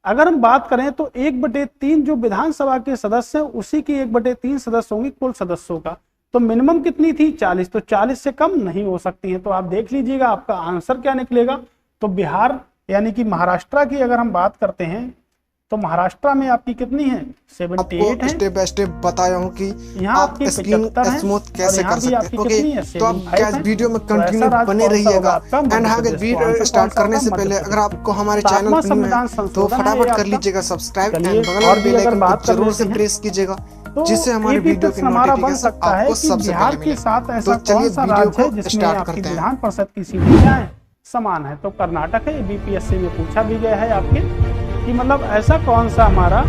अगर हम बात करें तो 1/3 जो विधानसभा के सदस्य हैं उसी की 1/3 सदस्य होंगे कुल सदस्यों का। तो मिनिमम कितनी थी 40, तो 40 से कम नहीं हो सकती है। तो आप देख लीजिएगा आपका आंसर क्या निकलेगा। तो बिहार यानी कि महाराष्ट्र की अगर हम बात करते हैं तो महाराष्ट्र में आपकी कितनी है 78 है। स्टेप बाय स्टेप बताया हूँ कि यहाँ आप स्किन स्मूथ कैसे कर सकते हैं। ओके, तो आप गाइस वीडियो में कंटिन्यू बने रहिएगा। एंड हाँ गाइस, वीडियो स्टार्ट करने से पहले अगर आपको हमारे चैनल पर है तो फटाफट कर लीजिएगा सब्सक्राइब एंड बगल वाले बेल आइकन को जरूर से प्रेस कीजिएगा, जिससे हमारे वीडियो की नोटिफिकेशन आपको सबसे पहले मिले। तो चलिए वीडियो को स्टार्ट करते हैं। विधान परिषद की सीटें क्या है, समान है। तो कर्नाटक है, बीपीएससी में पूछा भी गया है आपके कि मतलब ऐसा कौन सा हमारा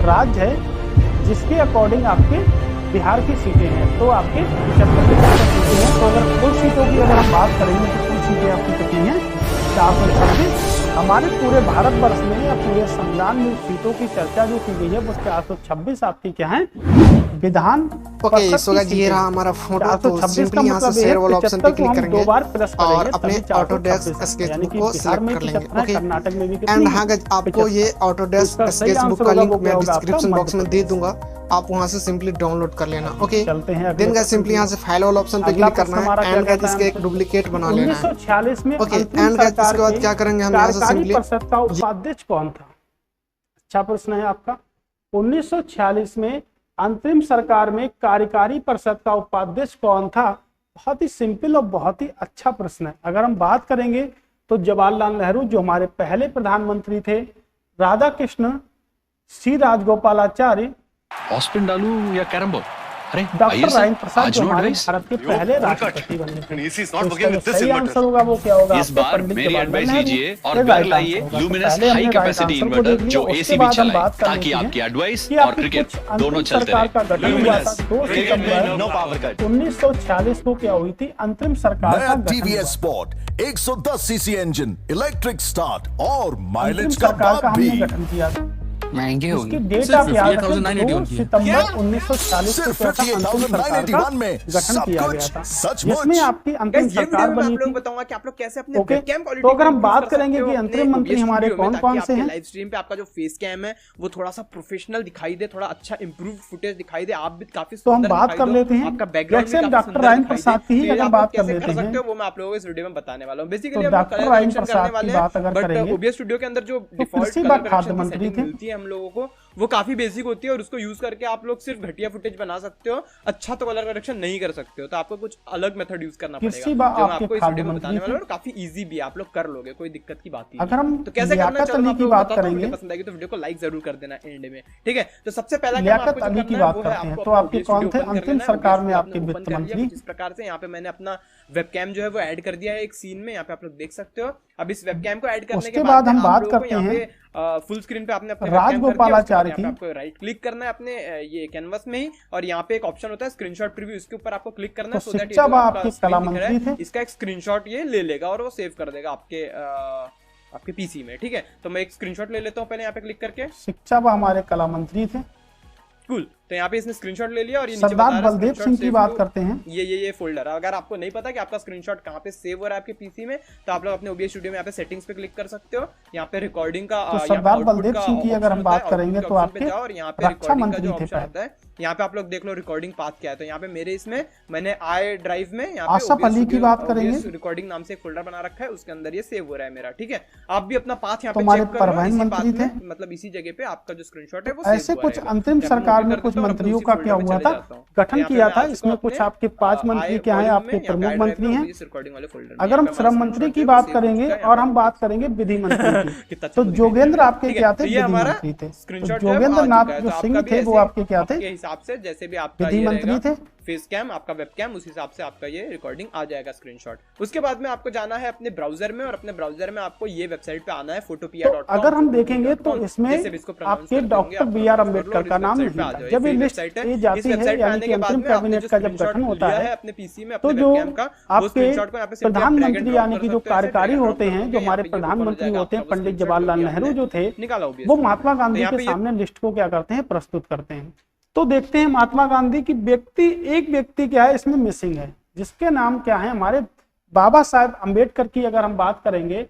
राज्य है जिसके अकॉर्डिंग आपके बिहार की सीटें हैं, तो आपके 75 सीटें हैं। तो अगर कुल सीटों की अगर हम बात करेंगे तो कुल सीटें आपकी कितनी हैं 426। हमारे पूरे भारतवर्ष में या पूरे संविधान में सीटों की चर्चा जो की गई है वो 426 आपकी क्या है विधान ओके सो गाइस ये रहा हमारा फोटो। तो सिंपली यहाँ से शेयर वाला ऑप्शन पे क्लिक करेंगे और अपने ऑटोडेस्क स्केच बुक को सिलेक्ट कर लेंगे। ओके एंड हाँ गाइस आपको ये ऑटोडेस्क स्केच बुक का लिंक मैं डिस्क्रिप्शन बॉक्स में दे दूंगा, आप वहां से सिंपली डाउनलोड कर लेना। ओके देन गाइस सिंपली यहाँ से फाइल वाला ऑप्शन पे क्लिक करना है एंड गाइस इसके एक डुप्लीकेट बना लेना है। 1946 में ओके एंड गाइस इसके बाद क्या करेंगे हम यहाँ से सिंपली परिषद का उपाध्यक्ष कौन था? अच्छा प्रश्न है आपका। 1946 में अंतरिम सरकार में कार्यकारी परिषद का उपाध्यक्ष कौन था? बहुत ही सिंपल और बहुत ही अच्छा प्रश्न है। अगर हम बात करेंगे तो जवाहरलाल नेहरू जो हमारे पहले प्रधानमंत्री थे, राधा कृष्ण, सी राजगोपालाचारी, ऑस्पिन डालू या कैरम बोर्ड? अरे डॉक्टर राजेंद्र प्रसाद जो हमारे भारत के पहले राष्ट्रपति बने थे। तो सही आंसर होगा वो क्या होगा? इस बार मेरी एडवाइस लीजिए और घर लाइए लुमिनस हाई कैपेसिटी इन्वर्टर जो एसी भी चलाए ताकि आपकी एडवाइस और क्रिकेट दोनों चलते रहे। लुमिनस 1946 को क्या हुई थी? अंतरिम सरकार का TVS sport 110 CC engine, electric start और माइलेज का बाप भी गठन किया था। महंगे होंगे। डेट आप याद रखें 2 सितंबर 1940 को अंतिम सरकार का गठन किया गया था, जिसमें आपकी अंतिम सरकार बनी थी। बताऊंगा कि आप लोग कैसे अपने वेबकैम क्वालिटी। तो अगर हम बात करेंगे कि अंतरिम मंत्री हमारे कौन कौन से हैं, लाइव स्ट्रीम पे आपका जो फेस कैम है वो थोड़ा सा प्रोफेशनल दिखाई दे, थोड़ा अच्छा इंप्रूव्ड फुटेज दिखाई दे, आप भी काफी तो हम बात कर लेते हैं। आपका बैकग्राउंड डॉक्टर राजेंद्र प्रसाद की ही अगर बात कर लेते हैं वो मैं आप लोगों को इस वीडियो में बताने वाला हूं। बेसिकली हम डॉक्टर राजेंद्र प्रसाद की बात अगर बट करेंगे ओबीएस स्टूडियो के अंदर जो डिफॉल्ट खाद्य मंत्री थे मिलती है हम लोगों को वो काफी बेसिक होती है और उसको यूज करके आप लोग सिर्फ घटिया फुटेज बना सकते हो, अच्छा तो कलर करेक्शन नहीं कर सकते हो। तो आपको कुछ अलग मेथड यूज करना पड़ेगा जो मैं आपको इस वीडियो में बताने वाला हूं। और काफी इजी भी है, आप लोग कर लोगे, कोई दिक्कत की बात नहीं। अगर हम तो कैसे करना लियाकत अली की बात करेंगे, पसंद आएगी तो वीडियो को लाइक जरूर कर देना एंड में, ठीक है। तो सबसे पहला लियाकत अली की बात करते हैं तो आपके कौन थे अंतिम सरकार में आपके वित्त मंत्री? इस प्रकार से यहाँ पे मैंने अपना वेबकैम जो है वो ऐड कर दिया है एक सीन में, यहाँ पे आप लोग देख सकते हो। अब इस वेबकैम को ऐड करने के बाद हम बात करते हैं फुल स्क्रीन पे आपने अपने राजगोपालाचारी की आपको राइट क्लिक करना है अपने ये कैनवस में ही, और यहाँ पे एक ऑप्शन होता है स्क्रीनशॉट प्रीव्यू, इसके ऊपर आपको क्लिक करना है सो दैट इसका एक स्क्रीनशॉट ये ले लेगा और वो सेव कर देगा आपके पीसी में, ठीक है। तो मैं एक स्क्रीनशॉट ले लेता हूँ पहले यहाँ पे क्लिक करके। शिक्षा व हमारे कला मंत्री थे, कूल। तो यहाँ पे इसने स्क्रीनशॉट ले लिया और ये सरदार बलदेव सिंह की बात करते हैं। ये फोल्डर, अगर आपको नहीं पता कि आपका स्क्रीनशॉट कहाँ पे सेव हो रहा है आपके पीसी में, तो आप लोग अपने ओबीएस स्टूडियो में यहाँ पे सेटिंग्स पे क्लिक कर सकते हो। यहाँ पे रिकॉर्डिंग का तो सरदार बलदेव सिंह की अगर हम बात करेंगे तो आपके और यहाँ पे रिकॉर्डिंग का जो ऑप्शन आता है, यहाँ पे आप लोग देख लो रिकॉर्डिंग पाथ क्या है। तो यहाँ पे मेरे इसमें मैंने आई ड्राइव में यहाँ पे आसफ अली की बात करेंगे, रिकॉर्डिंग नाम से एक फोल्डर बना रखा है, उसके अंदर ये सेव हो रहा है मेरा, ठीक है। आप भी अपना पाथ यहाँ पे चेक कर लो, मंत्री थे, मतलब इसी जगह पे आपका जो स्क्रीनशॉट है वो ऐसे कुछ अंतिम सरकार में कुछ मंत्रियों का क्या हुआ था, गठन किया था। इसमें कुछ आपके 5 मंत्री क्या है, आपके प्रमुख मंत्री हैं। अगर हम श्रम मंत्री की बात करेंगे और हम बात करेंगे विधि मंत्री की, तो जोगेंद्र आपके क्या थे? विधि मंत्री थे। जोगेंद्र नाथ जो सिंह थे वो आपके क्या थे? हिसाब से जैसे भी आपका विधि मंत्री थे। फेस कैम आपका वेबकैम, उस हिसाब से आपका ये रिकॉर्डिंग आ जाएगा स्क्रीनशॉट। उसके बाद में आपको जाना है अपने ब्राउजर में और अपने ब्राउजर में आपको ये वेबसाइट पे आना है photopia.com। अगर हम देखेंगे तो इसमें आपके डॉक्टर बीआर अम्बेडकर का नाम नहीं है। जब ये लिस्ट ये जाती है यानी कि अंतरिम कैबिनेट का जब गठन होता है अपने पीसी में तो जो आपके प्रधानमंत्री यानी कि जो कार्यकारी होते हैं, जो हमारे प्रधानमंत्री होते हैं, पंडित जवाहरलाल नेहरू जो थे, वो महात्मा गांधी के सामने लिस्ट को क्या करते हैं? प्रस्तुत करते हैं। तो देखते हैं महात्मा गांधी की एक व्यक्ति क्या है इसमें मिसिंग है, जिसके नाम क्या है? हमारे बाबा साहेब अम्बेडकर की अगर हम बात करेंगे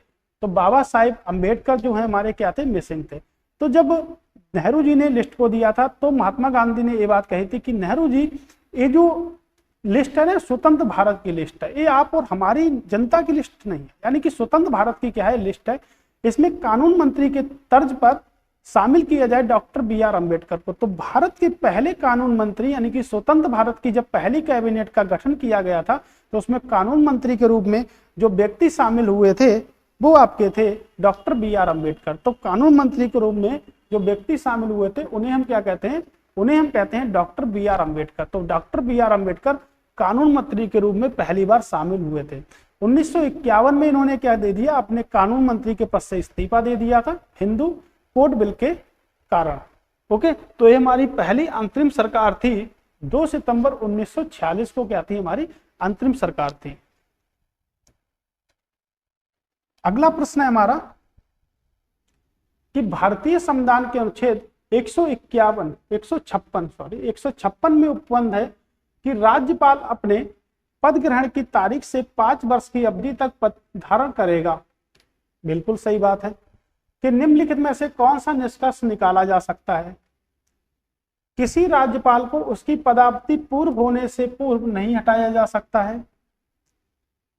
तो बाबा साहेब अम्बेडकर जो है हमारे क्या थे? मिसिंग थे। तो जब नेहरू जी ने लिस्ट को दिया था तो महात्मा गांधी ने ये बात कही थी कि नेहरू जी ये जो लिस्ट है ना स्वतंत्र भारत की लिस्ट है, ये आप और हमारी जनता की लिस्ट नहीं है, यानी कि स्वतंत्र भारत की क्या है लिस्ट है। इसमें कानून मंत्री के तर्ज पर शामिल किया जाए डॉक्टर बीआर अम्बेडकर को। तो भारत के पहले कानून मंत्री यानी कि स्वतंत्र भारत की जब पहली कैबिनेट का गठन किया गया था तो उसमें कानून मंत्री के रूप में जो व्यक्ति शामिल हुए थे वो आपके थे डॉक्टर बीआर अम्बेडकर। तो कानून मंत्री के रूप में जो व्यक्ति शामिल हुए थे उन्हें हम क्या कहते हैं? उन्हें हम कहते हैं डॉक्टर बीआर अम्बेडकर। तो डॉक्टर बीआर अम्बेडकर कानून मंत्री के रूप में पहली बार शामिल हुए थे। 1951 में इन्होंने क्या दे दिया? अपने कानून मंत्री के पद से इस्तीफा दे दिया था हिंदू कोड बिल के कारण। ओके, तो ये हमारी पहली अंतरिम सरकार थी। 2 सितंबर 1946 को क्या थी? हमारी अंतरिम सरकार थी। अगला प्रश्न है हमारा कि भारतीय संविधान के अनुच्छेद 156 में उपबंध है कि राज्यपाल अपने पद ग्रहण की तारीख से 5 वर्ष की अवधि तक पद धारण करेगा। बिल्कुल सही बात है कि निम्नलिखित में से कौन सा निष्कर्ष निकाला जा सकता है? किसी राज्यपाल को उसकी पदावधि पूर्व होने से पूर्व नहीं हटाया जा सकता है।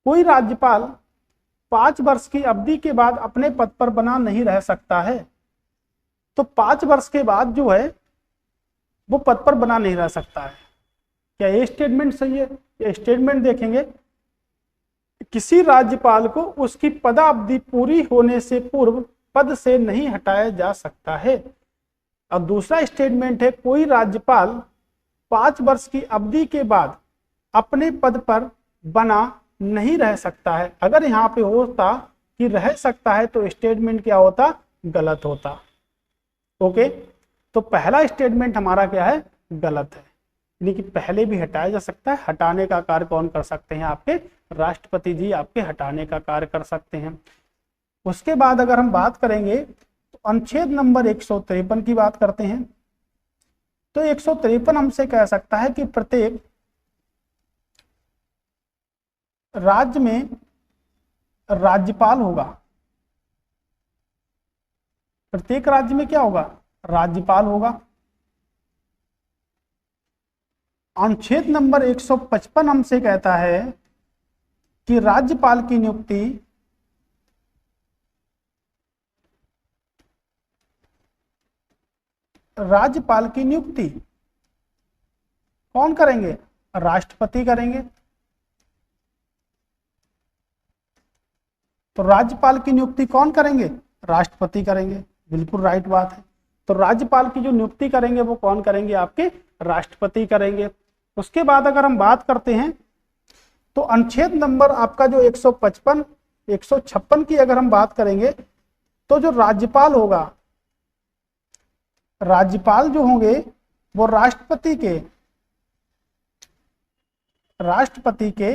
कोई राज्यपाल 5 वर्ष की अवधि के बाद अपने पद पर बना नहीं रह सकता है। तो 5 वर्ष के बाद जो है वो पद पर बना नहीं रह सकता है। क्या ये स्टेटमेंट सही है? ये स्टेटमेंट देखेंगे, किसी राज्यपाल को उसकी पदावधि पूरी होने से पूर्व पद से नहीं हटाया जा सकता है। और दूसरा स्टेटमेंट है, कोई राज्यपाल 5 वर्ष की अवधि के बाद अपने पद पर बना नहीं रह सकता है। अगर यहाँ पे होता कि रह सकता है तो स्टेटमेंट क्या होता? गलत होता। ओके, तो पहला स्टेटमेंट हमारा क्या है? गलत है, यानी कि पहले भी हटाया जा सकता है। हटाने का कार्य कौन कर सकते हैं? आपके राष्ट्रपति जी आपके हटाने का कार्य कर सकते हैं। उसके बाद अगर हम बात करेंगे तो अनुच्छेद नंबर 153 की बात करते हैं। तो 153 हमसे कह सकता है कि प्रत्येक राज्य में राज्यपाल होगा। प्रत्येक राज्य में क्या होगा? राज्यपाल होगा। अनुच्छेद नंबर 155 हमसे कहता है कि राज्यपाल की नियुक्ति कौन करेंगे? राष्ट्रपति करेंगे। तो राज्यपाल की नियुक्ति कौन करेंगे? राष्ट्रपति करेंगे। बिल्कुल राइट बात है। तो राज्यपाल की जो नियुक्ति करेंगे वो कौन करेंगे? आपके राष्ट्रपति करेंगे। उसके बाद अगर हम बात करते हैं तो अनुच्छेद नंबर आपका जो 156 की अगर हम बात करेंगे तो जो राज्यपाल होगा, राज्यपाल जो होंगे वो राष्ट्रपति के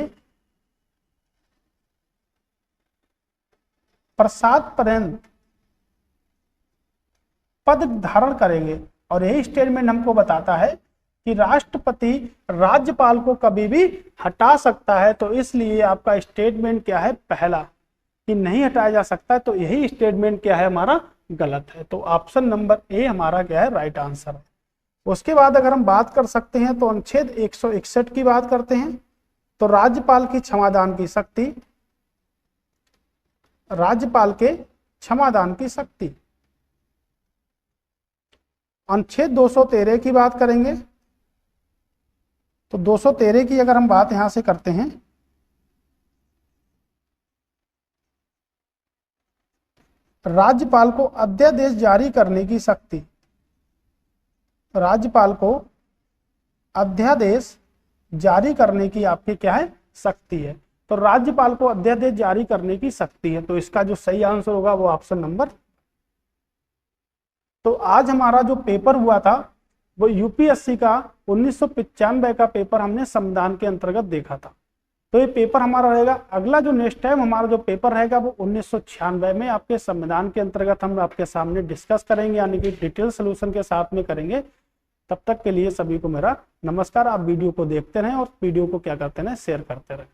प्रसाद पर्यंत पद धारण करेंगे। और यही स्टेटमेंट हमको बताता है कि राष्ट्रपति राज्यपाल को कभी भी हटा सकता है। तो इसलिए आपका स्टेटमेंट क्या है? पहला, कि नहीं हटाया जा सकता है। तो यही स्टेटमेंट क्या है? हमारा गलत है। तो ऑप्शन नंबर ए हमारा क्या है? राइट आंसर है। उसके बाद अगर हम बात कर सकते हैं तो अनुच्छेद 161 की बात करते हैं। तो राज्यपाल की क्षमादान की शक्ति, राज्यपाल के क्षमादान की शक्ति। अनुच्छेद 213 की बात करेंगे तो 213 की अगर हम बात यहां से करते हैं, राज्यपाल को अध्यादेश जारी करने की शक्ति, राज्यपाल को अध्यादेश जारी करने की आपकी क्या है? शक्ति है। तो राज्यपाल को अध्यादेश जारी करने की शक्ति है। तो इसका जो सही आंसर होगा वो ऑप्शन नंबर। तो आज हमारा जो पेपर हुआ था वो यूपीएससी का 1995 का पेपर हमने संविधान के अंतर्गत देखा था। तो ये पेपर हमारा रहेगा। अगला जो नेक्स्ट टाइम हमारा जो पेपर रहेगा वो 1996 में आपके संविधान के अंतर्गत हम आपके सामने डिस्कस करेंगे, यानी कि डिटेल सोल्यूशन के साथ में करेंगे। तब तक के लिए सभी को मेरा नमस्कार। आप वीडियो को देखते रहें और वीडियो को क्या करते रहें? शेयर करते रहें।